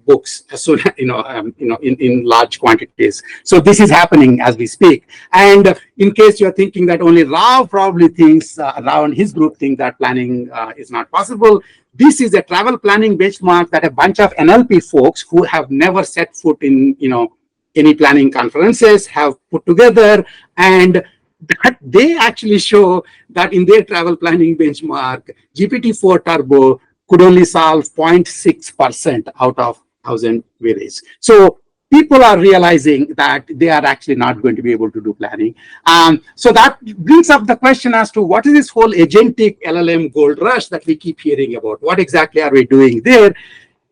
books as soon, in large quantities. So this is happening as we speak. And in case you're thinking that only Rao probably thinks, Rao and his group think that planning is not possible, this is a travel planning benchmark that a bunch of NLP folks who have never set foot in, any planning conferences have put together, and that they actually show that in their travel planning benchmark, GPT-4 Turbo could only solve 0.6% out of 1,000 queries. So people are realizing that they are actually not going to be able to do planning. So that brings up the question as to what is this whole agentic LLM gold rush that we keep hearing about? What exactly are we doing there?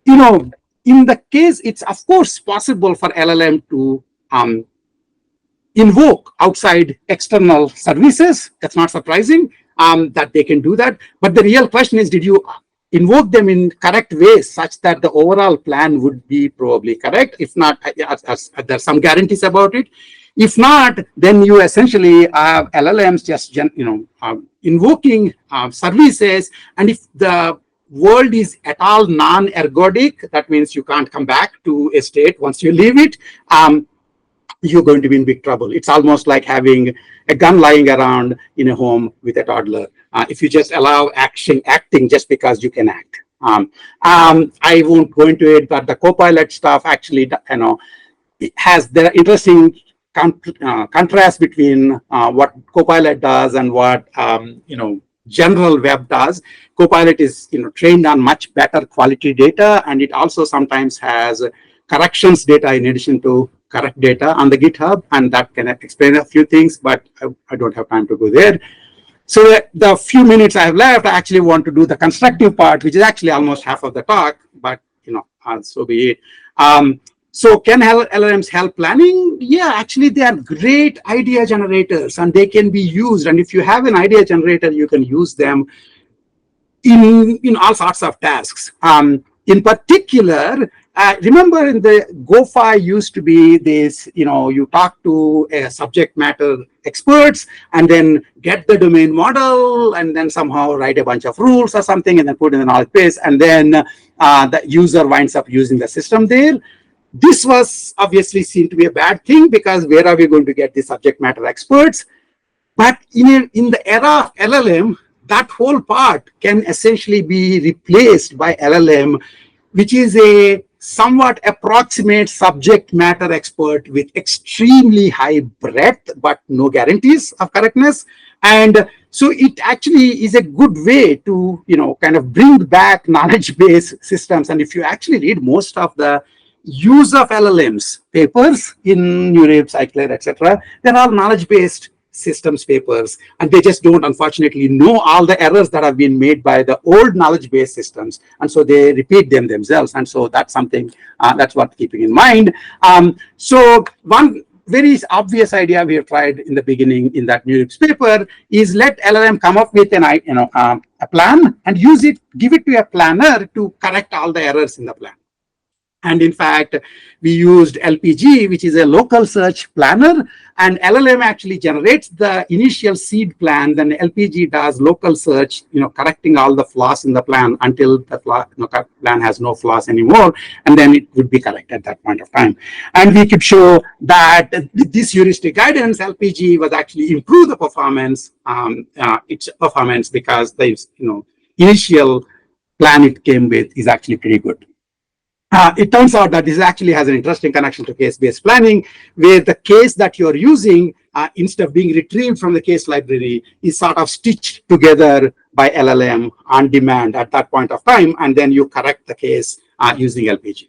In the case, it's of course possible for LLM to invoke outside external services. That's not surprising that they can do that. But the real question is, did you invoke them in correct ways such that the overall plan would be probably correct? If not, there's some guarantees about it. If not, then you essentially have LLMs just invoking services, and if the world is at all non-ergodic, that means you can't come back to a state once you leave it, you're going to be in big trouble. It's almost like having a gun lying around in a home with a toddler. If you just allow acting just because you can act. I won't go into it, but the Copilot stuff actually, it has the interesting contrast between what Copilot does and what general web does. Copilot is trained on much better quality data, and it also sometimes has corrections data in addition to correct data on the GitHub, and that can explain a few things, but I don't have time to go there. So the few minutes I have left, I actually want to do the constructive part, which is actually almost half of the talk, but so be it. So can LLMs help planning? Yeah, actually they are great idea generators and they can be used. And if you have an idea generator, you can use them in all sorts of tasks. In particular, remember in the GoFi used to be this, you talk to a subject matter experts and then get the domain model and then somehow write a bunch of rules or something and then put in the knowledge base, and then the user winds up using the system there. This was obviously seen to be a bad thing because where are we going to get the subject matter experts? But in the era of LLM, that whole part can essentially be replaced by LLM, which is a somewhat approximate subject matter expert with extremely high breadth, but no guarantees of correctness. And so it actually is a good way to, kind of bring back knowledge-based systems. And if you actually read most of the use of LLMs papers in NeurIPS, Cycler, etc., they're all knowledge-based systems papers, and they just don't, unfortunately, know all the errors that have been made by the old knowledge-based systems, and so they repeat them themselves. And so that's something that's worth keeping in mind. So one very obvious idea we have tried in the beginning in that NeurIPS paper is let LLM come up with a plan and use it, give it to a planner to correct all the errors in the plan. And in fact, we used LPG, which is a local search planner, and LLM actually generates the initial seed plan. Then LPG does local search, correcting all the flaws in the plan until the plan has no flaws anymore, and then it would be correct at that point of time. And we could show that with this heuristic guidance, LPG was actually improve the performance, its performance, because the initial plan it came with is actually pretty good. It turns out that this actually has an interesting connection to case-based planning, where the case that you're using, instead of being retrieved from the case library, is sort of stitched together by LLM on demand at that point of time, and then you correct the case using LPG.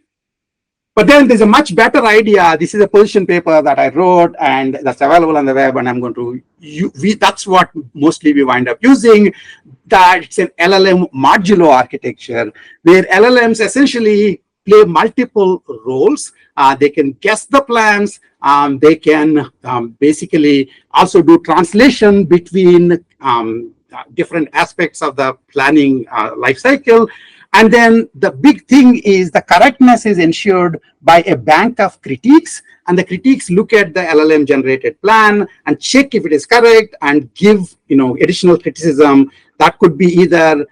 But then there's a much better idea. This is a position paper that I wrote, and that's available on the web, and I'm going to that's what mostly we wind up using. That it's an LLM modulo architecture, where LLMs essentially play multiple roles. They can guess the plans. They can basically also do translation between different aspects of the planning life cycle. And then the big thing is the correctness is ensured by a bank of critiques, and the critiques look at the LLM generated plan and check if it is correct and give additional criticism that could be either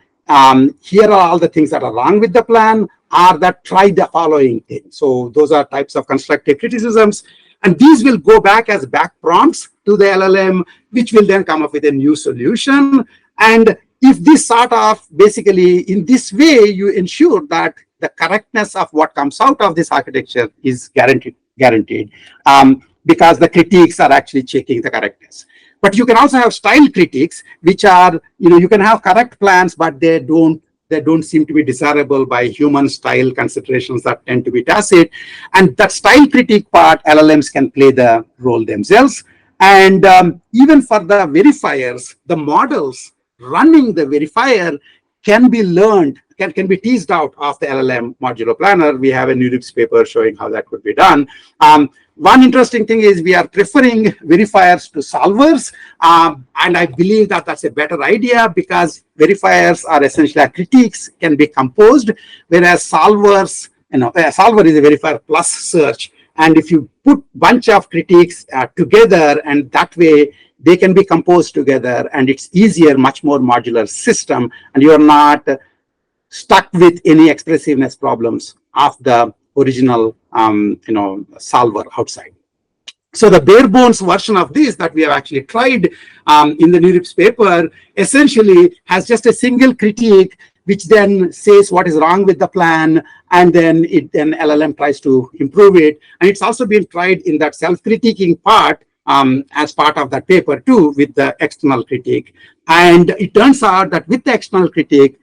here are all the things that are wrong with the plan, or that try the following thing. So those are types of constructive criticisms, and these will go back as back prompts to the LLM, which will then come up with a new solution. And if this sort of basically in this way, you ensure that the correctness of what comes out of this architecture is guaranteed, because the critiques are actually checking the correctness. But you can also have style critiques, which are, you can have correct plans, but they don't seem to be desirable by human style considerations that tend to be tacit. And that style critique part, LLMs can play the role themselves. And even for the verifiers, the models running the verifier can be learned, can be teased out of the LLM modulo planner. We have a NeurIPS paper showing how that could be done. One interesting thing is we are preferring verifiers to solvers, and I believe that that's a better idea, because verifiers are essentially critiques can be composed, whereas solvers, a solver is a verifier plus search. And if you put bunch of critiques together, and that way they can be composed together, and it's easier, much more modular system, and you're not stuck with any expressiveness problems of the original solver outside. So the bare bones version of this that we have actually tried in the NeurIPS paper essentially has just a single critique, which then says what is wrong with the plan, and then LLM tries to improve it. And it's also been tried in that self-critiquing part as part of that paper too, with the external critique. And it turns out that with the external critique,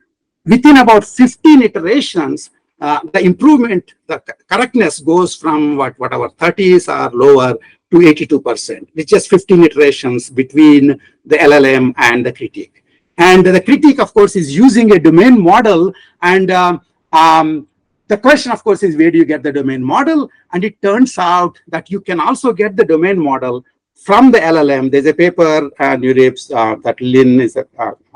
within about 15 iterations, the improvement, the correctness goes from whatever 30s or lower to 82%, with just 15 iterations between the LLM and the critique. And the critique, of course, is using a domain model. And the question, of course, is where do you get the domain model? And it turns out that you can also get the domain model from the LLM. There's a paper, NeurIPS, that Lynn is a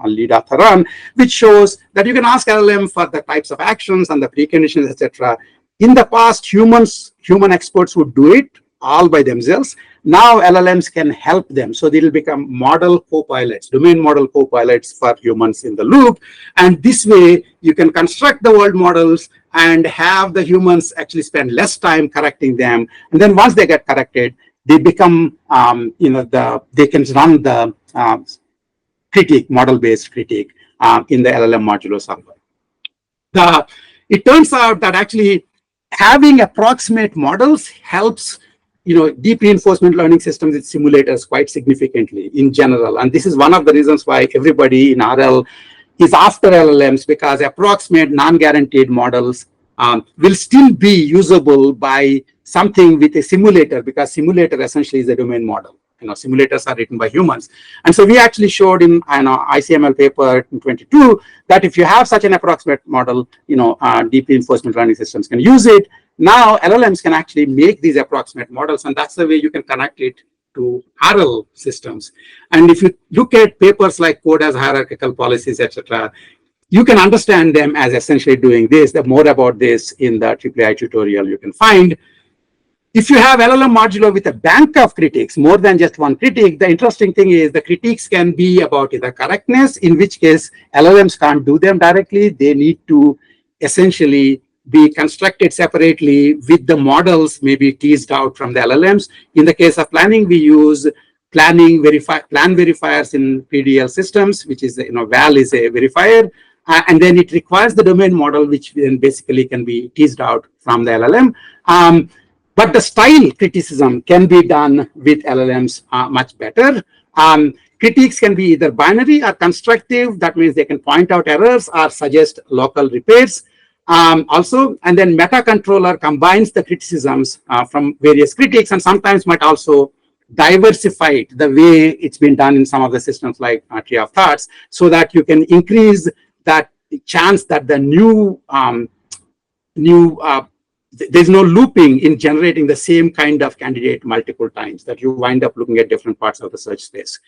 lead author on, which shows that you can ask LLM for the types of actions and the preconditions, etc. In the past, human experts would do it all by themselves. Now LLMs can help them. So they will become model co-pilots, domain model co-pilots for humans in the loop. And this way, you can construct the world models and have the humans actually spend less time correcting them. And then once they get corrected, they become, they can run the critique, model-based critique in the LLM modulo solver. It turns out that actually having approximate models helps deep reinforcement learning systems with simulators quite significantly in general. And this is one of the reasons why everybody in RL is after LLMs, because approximate non-guaranteed models will still be usable by something with a simulator, because simulator essentially is a domain model. Simulators are written by humans. And so we actually showed in ICML paper in 22 that if you have such an approximate model, deep reinforcement learning systems can use it. Now LLMs can actually make these approximate models, and that's the way you can connect it to RL systems. And if you look at papers like code as hierarchical policies, etc., you can understand them as essentially doing this. There's more about this in the IIII tutorial you can find. If you have LLM modulo with a bank of critiques, more than just one critique, the interesting thing is the critiques can be about either correctness, in which case LLMs can't do them directly. They need to essentially be constructed separately with the models maybe teased out from the LLMs. In the case of planning, we use plan verifiers in PDL systems, which is, val is a verifier. And then it requires the domain model, which then basically can be teased out from the LLM. But the style criticism can be done with LLMs much better. Critiques can be either binary or constructive. That means they can point out errors or suggest local repairs. Also, and then meta controller combines the criticisms from various critiques, and sometimes might also diversify it the way it's been done in some of the systems like Tree of Thoughts, so that you can increase that chance that the there's no looping in generating the same kind of candidate multiple times, that you wind up looking at different parts of the search space.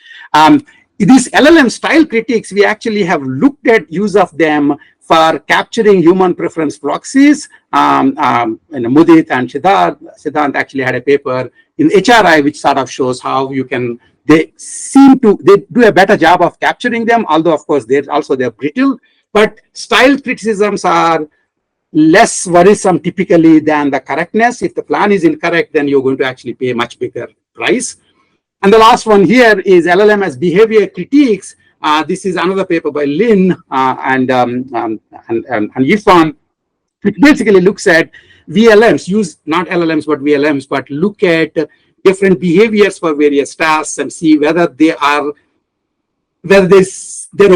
these LLM style critiques, we actually have looked at use of them for capturing human preference proxies. Mudit and Siddhant actually had a paper in HRI, which sort of shows how you can, they do a better job of capturing them, although of course they're brittle, but style criticisms are less worrisome typically than the correctness. If the plan is incorrect, then you're going to actually pay a much bigger price. And the last one here is LLM as behavior critiques. This is another paper by Lin and Yifan, which basically looks at VLMs, use not LLMs, but VLMs, but look at different behaviors for various tasks and see whether they're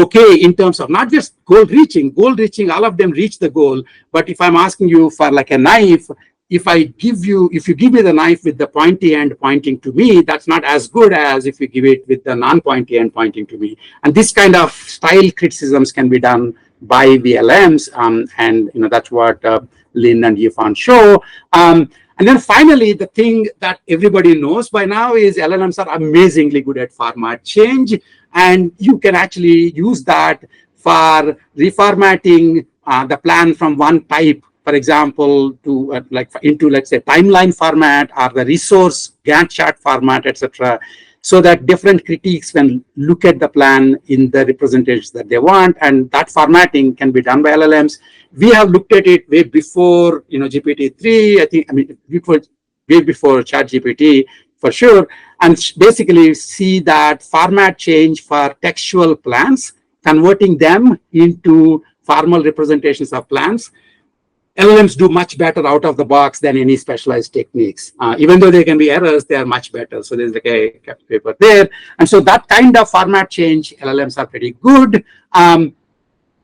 okay in terms of not just goal reaching, all of them reach the goal. But if I'm asking you for like a knife, if you give me the knife with the pointy end pointing to me, that's not as good as if you give it with the non-pointy end pointing to me. And this kind of style criticisms can be done by VLMs, and that's what Lin and Yifan show. And then finally, the thing that everybody knows by now is LLMs are amazingly good at format change, and you can actually use that for reformatting the plan from one type, for example, to into, let's say, timeline format or the resource Gantt chart format, etc., so that different critiques can look at the plan in the representations that they want, and that formatting can be done by LLMs. We have looked at it way before, GPT-3. Way before ChatGPT for sure, and basically see that format change for textual plans, converting them into formal representations of plans. LLMs do much better out of the box than any specialized techniques. Even though there can be errors, they are much better. So there's like a paper there. And so that kind of format change, LLMs are pretty good. And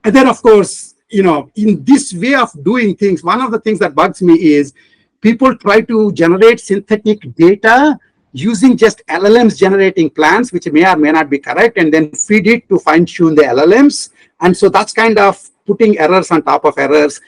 then, of course, in this way of doing things, one of the things that bugs me is people try to generate synthetic data using just LLMs generating plans, which may or may not be correct, and then feed it to fine-tune the LLMs. And so that's kind of putting errors on top of errors.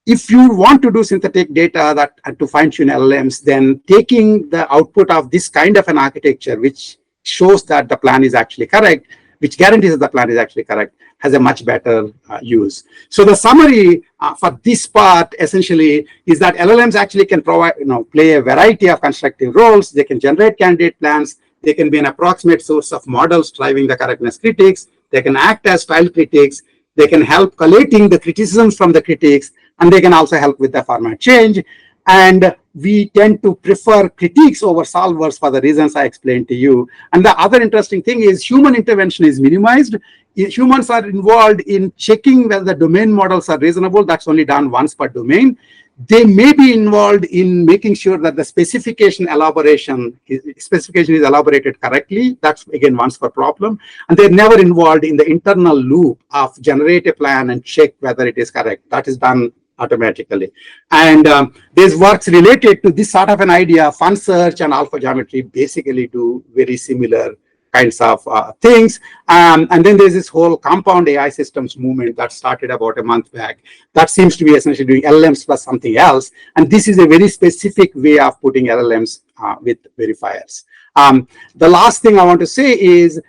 If you want to do synthetic data to fine-tune LLMs, then taking the output of this kind of an architecture, which shows that the plan is actually correct, which guarantees that the plan is actually correct, has a much better use. So the summary for this part essentially is that LLMs actually can provide, play a variety of constructive roles. They can generate candidate plans. They can be an approximate source of models driving the correctness critiques. They can act as style critics. They can help collating the criticisms from the critics, and they can also help with the format change. And we tend to prefer critiques over solvers for the reasons I explained to you. And the other interesting thing is human intervention is minimized. Humans are involved in checking whether the domain models are reasonable. That's only done once per domain. They may be involved in making sure that the specification is elaborated correctly. That's again once per problem. And they're never involved in the internal loop of generate a plan and check whether it is correct. That is done automatically. And there's works related to this sort of an idea. Fun search and alpha geometry basically do very similar kinds of things. And then there's this whole compound AI systems movement that started about a month back. That seems to be essentially doing LLMs plus something else. And this is a very specific way of putting LLMs with verifiers. The last thing I want to say is,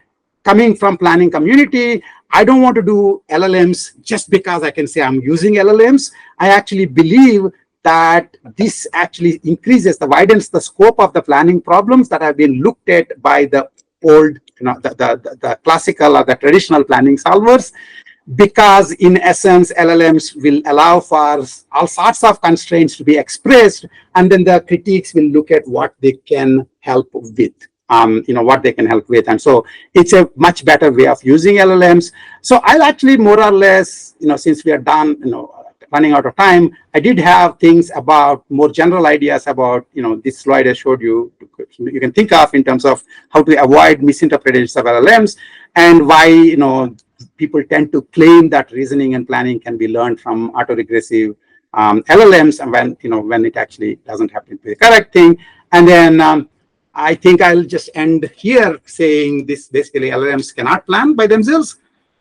coming from planning community, I don't want to do LLMs just because I can say I'm using LLMs. I actually believe that this actually widens the scope of the planning problems that have been looked at by the old, the classical or the traditional planning solvers, because in essence, LLMs will allow for all sorts of constraints to be expressed, and then the critiques will look at what they can help with. What they can help with. And so it's a much better way of using LLMs. So I'll actually more or less, since we are done, running out of time, I did have things about more general ideas about, this slide I showed you, you can think of in terms of how to avoid misinterpretations of LLMs, and why, people tend to claim that reasoning and planning can be learned from autoregressive LLMs, and when it actually doesn't happen to be the correct thing. And then I think I'll just end here saying this: basically LLMs cannot plan by themselves,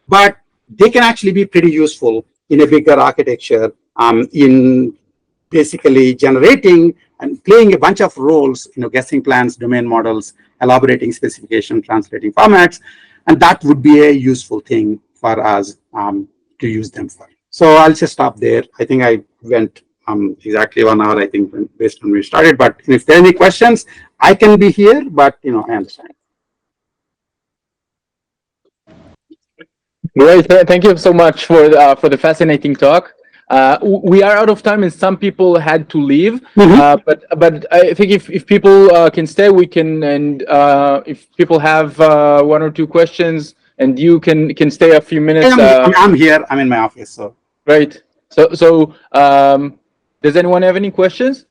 but they can actually be pretty useful in a bigger architecture in basically generating and playing a bunch of roles, guessing plans, domain models, elaborating specification, translating formats. And that would be a useful thing for us to use them for. So I'll just stop there. I think I went exactly 1 hour, I think, based on when we started. But if there are any questions, I can be here, but I understand.
Great. Thank you so much for the fascinating talk. We are out of time, and some people had to leave. But I think if people can stay, we can. And if people have 1 or 2 questions, and you can stay a few minutes.
I'm here. I'm in my office. So
great. So does anyone have any questions?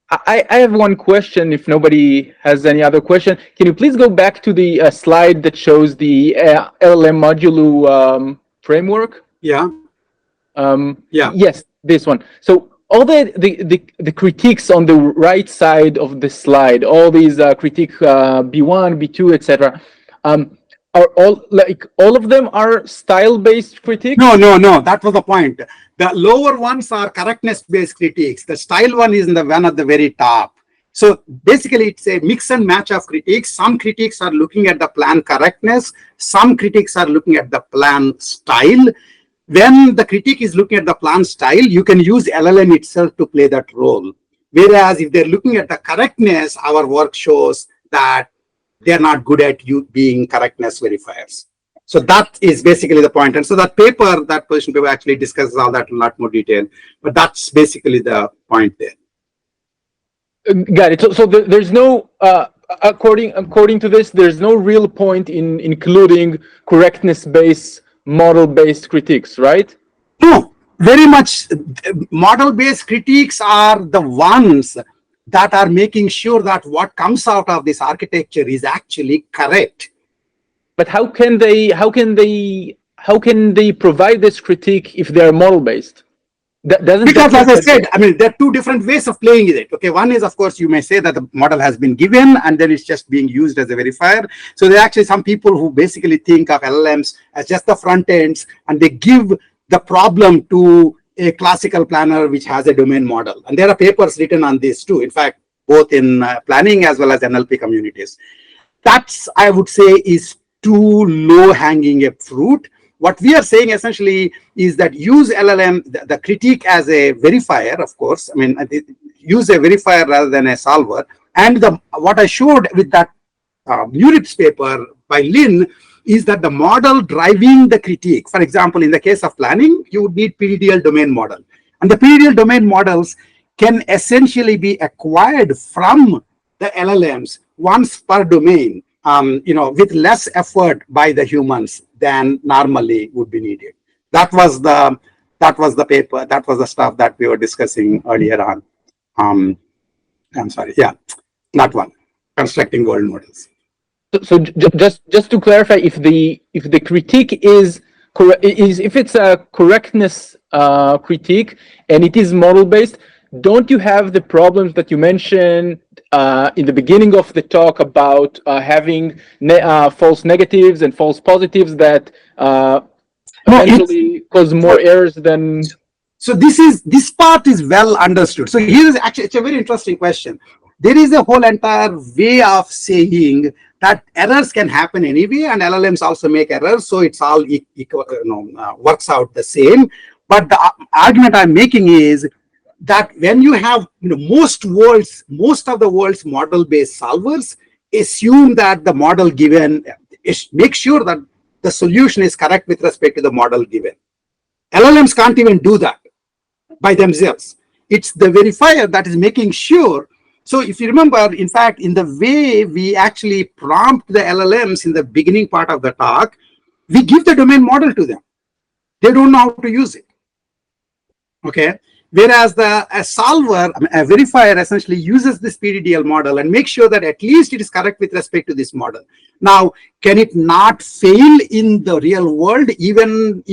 I have one question. If nobody has any other question, can you please go back to the slide that shows the LLM modulo framework?
Yeah.
Yes, this one. So all the critiques on the right side of the slide, all these critique B1, B2, etc. Are all of them are style-based critiques?
No. That was the point. The lower ones are correctness-based critiques. The style one is in the one at the very top. So basically, it's a mix and match of critiques. Some critiques are looking at the plan correctness. Some critiques are looking at the plan style. When the critique is looking at the plan style, you can use LLM itself to play that role. Whereas if they're looking at the correctness, our work shows that they're not good at being correctness verifiers. So that is basically the point. And so that paper, that position paper actually discusses all that in a lot more detail. But that's basically the point there.
Got it. So there's no, according to this, there's no real point in including correctness-based, model-based critiques, right?
No, very much. Model-based critiques are the ones that are making sure that what comes out of this architecture is actually correct.
But how can they provide this critique if they're model-based?
Because as I said, I mean, there are 2 different ways of playing it. Okay, one is, of course, you may say that the model has been given and then it's just being used as a verifier. So there are actually some people who basically think of LLMs as just the front ends, and they give the problem to a classical planner which has a domain model. And there are papers written on this too, in fact, both in planning as well as NLP communities. That's, I would say, is too low-hanging a fruit. What we are saying essentially is that use LLM, the critique as a verifier, of course. I mean, use a verifier rather than a solver. And what I showed with that Muritz paper by Lin is that the model driving the critique, for example, in the case of planning, you would need PDDL domain model. And the PDDL domain models can essentially be acquired from the LLMs once per domain, with less effort by the humans than normally would be needed. That was the paper. That was the stuff that we were discussing earlier on. I'm sorry. Yeah, not one. Constructing world models.
So just to clarify, if the critique is if it's a correctness critique and it is model based, don't you have the problems that you mentioned in the beginning of the talk about having false negatives and false positives that eventually cause more errors than?
So this part is well understood. So here is actually, it's a very interesting question. There is a whole entire way of saying that errors can happen anyway, and LLMs also make errors, so it's all works out the same. But the argument I'm making is that when you have most of the world's model-based solvers assume that the model given make sure that the solution is correct with respect to the model given. LLMs can't even do that by themselves. It's the verifier that is making sure. So if you remember, in fact, in the way we actually prompt the LLMs in the beginning part of the talk, we give the domain model to them. They don't know how to use it. Okay. Whereas a solver, a verifier, essentially uses this PDDL model and makes sure that at least it is correct with respect to this model. Now, can it not fail in the real world, even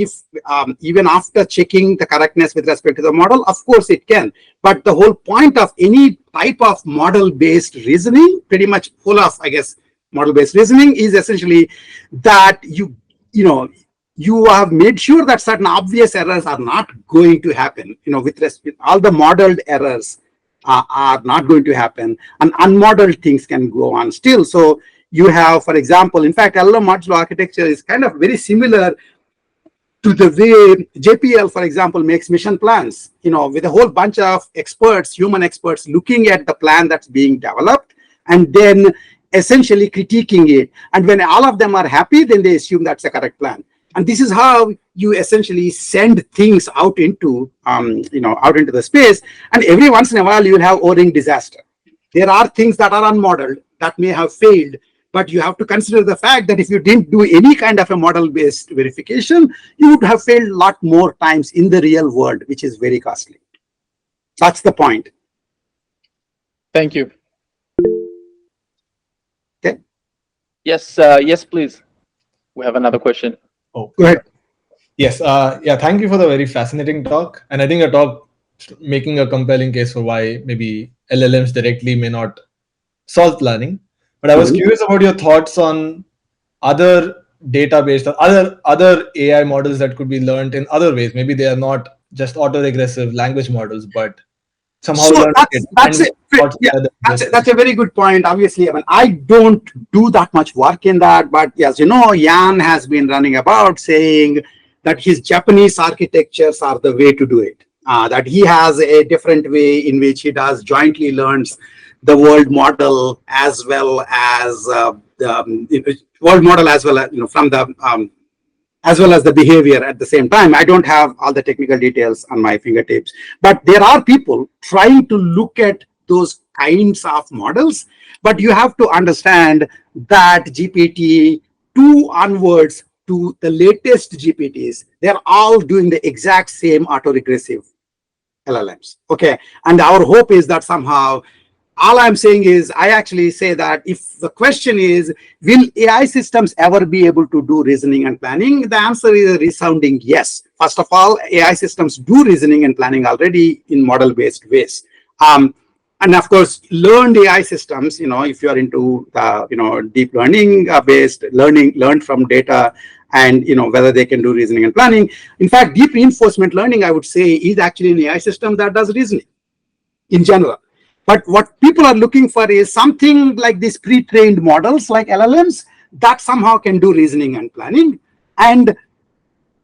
after checking the correctness with respect to the model? Of course it can. But the whole point of any type of model-based reasoning, pretty much full of, I guess, model-based reasoning, is essentially that you have made sure that certain obvious errors are not going to happen, with respect all the modeled errors are not going to happen, and unmodeled things can go on still. So you have, for example, in fact, LLM modulo architecture is kind of very similar to the way JPL, for example, makes mission plans, with a whole bunch of experts, human experts, looking at the plan that's being developed and then essentially critiquing it. And when all of them are happy, then they assume that's a correct plan. And this is how you essentially send things out into, out into the space. And every once in a while, you'll have O-ring disaster. There are things that are unmodeled that may have failed, but you have to consider the fact that if you didn't do any kind of a model-based verification, you would have failed a lot more times in the real world, which is very costly. That's the point.
Thank you.
Okay.
Yes, yes, please. We have another question.
Oh,
go ahead.
Yes. Yeah. Thank you for the very fascinating talk. And I think a talk making a compelling case for why maybe LLMs directly may not solve planning. But I was curious about your thoughts on other database, other AI models that could be learned in other ways. Maybe they are not just autoregressive language models, but somehow
so that's a very good point. Obviously, I mean, I don't do that much work in that, but as you know, Jan has been running about saying that his Japanese architectures are the way to do it. That he has a different way in which he does jointly learns the world model as well as the world model as well as from the as well as the behavior at the same time. I don't have all the technical details on my fingertips, but there are people trying to look at those kinds of models. But you have to understand that GPT-2 onwards to the latest GPTs, they're all doing the exact same autoregressive LLMs. Okay, and our hope is that somehow, all I'm saying is, I actually say that if the question is, will AI systems ever be able to do reasoning and planning? The answer is a resounding yes. First of all, AI systems do reasoning and planning already in model-based ways. And of course, learned AI systems, if you're into deep learning based learned from data, and whether they can do reasoning and planning. In fact, deep reinforcement learning, I would say, is actually an AI system that does reasoning in general. But what people are looking for is something like these pre-trained models like LLMs that somehow can do reasoning and planning.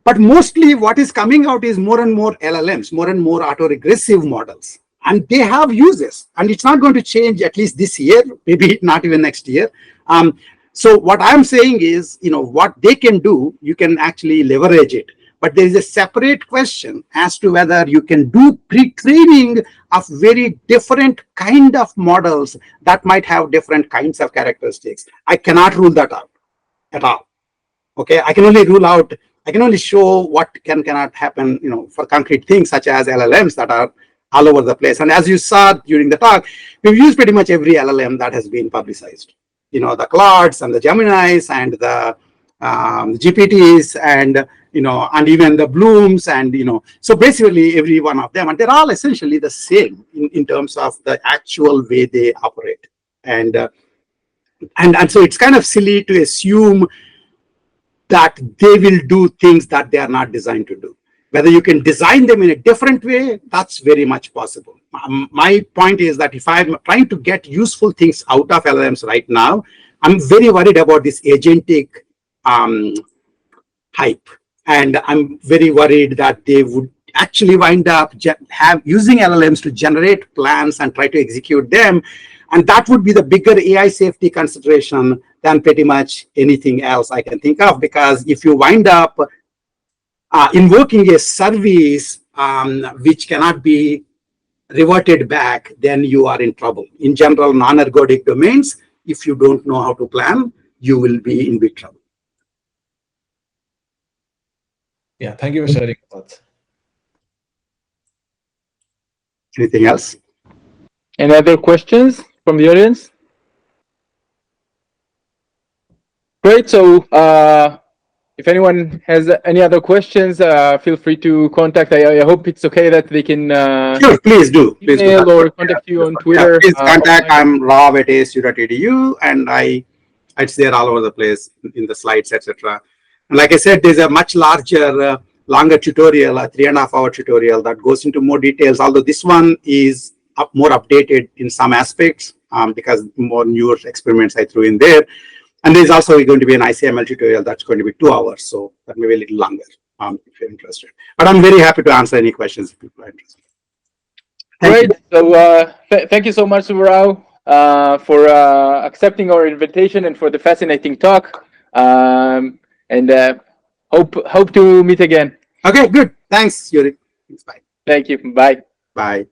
But mostly what is coming out is more and more LLMs, more and more autoregressive models. And they have uses. And it's not going to change at least this year, maybe not even next year. So what I'm saying is, what they can do, you can actually leverage it. But there is a separate question as to whether you can do pre-training of very different kind of models that might have different kinds of characteristics. I cannot rule that out at all. Okay, I can only show what cannot happen, for concrete things such as LLMs that are all over the place. And as you saw during the talk, we've used pretty much every LLM that has been publicized. The Claudes and the Geminis and the GPTs and and even the Blooms and so basically every one of them, and they're all essentially the same in terms of the actual way they operate. And so it's kind of silly to assume that they will do things that they are not designed to do. Whether you can design them in a different way, that's very much possible. My point is that if I'm trying to get useful things out of LLMs right now, I'm very worried about this agentic hype. And I'm very worried that they would actually wind up using LLMs to generate plans and try to execute them. And that would be the bigger AI safety consideration than pretty much anything else I can think of. Because if you wind up invoking a service which cannot be reverted back, then you are in trouble. In general, non-ergodic domains, if you don't know how to plan, you will be in big trouble.
Yeah, thank you for sharing your thoughts.
Anything else?
Any other questions from the audience? Great. So if anyone has any other questions, feel free to contact. I hope it's okay that they can
sure, please do.
Email or contact you on Twitter.
Yeah, please contact. I'm rob@asu.edu, and it's there all over the place in the slides, etc. And like I said, there's a much larger, longer tutorial, a 3.5-hour tutorial that goes into more details. Although this one is more updated in some aspects because more newer experiments I threw in there. And there's also going to be an ICML tutorial that's going to be 2 hours, so that may be a little longer if you're interested. But I'm very happy to answer any questions if people are interested.
Great. So thank you so much, Subarao, for accepting our invitation and for the fascinating talk. And hope to meet again.
Okay, good. Thanks, Yuri. Thanks, bye.
Thank you. Bye.
Bye.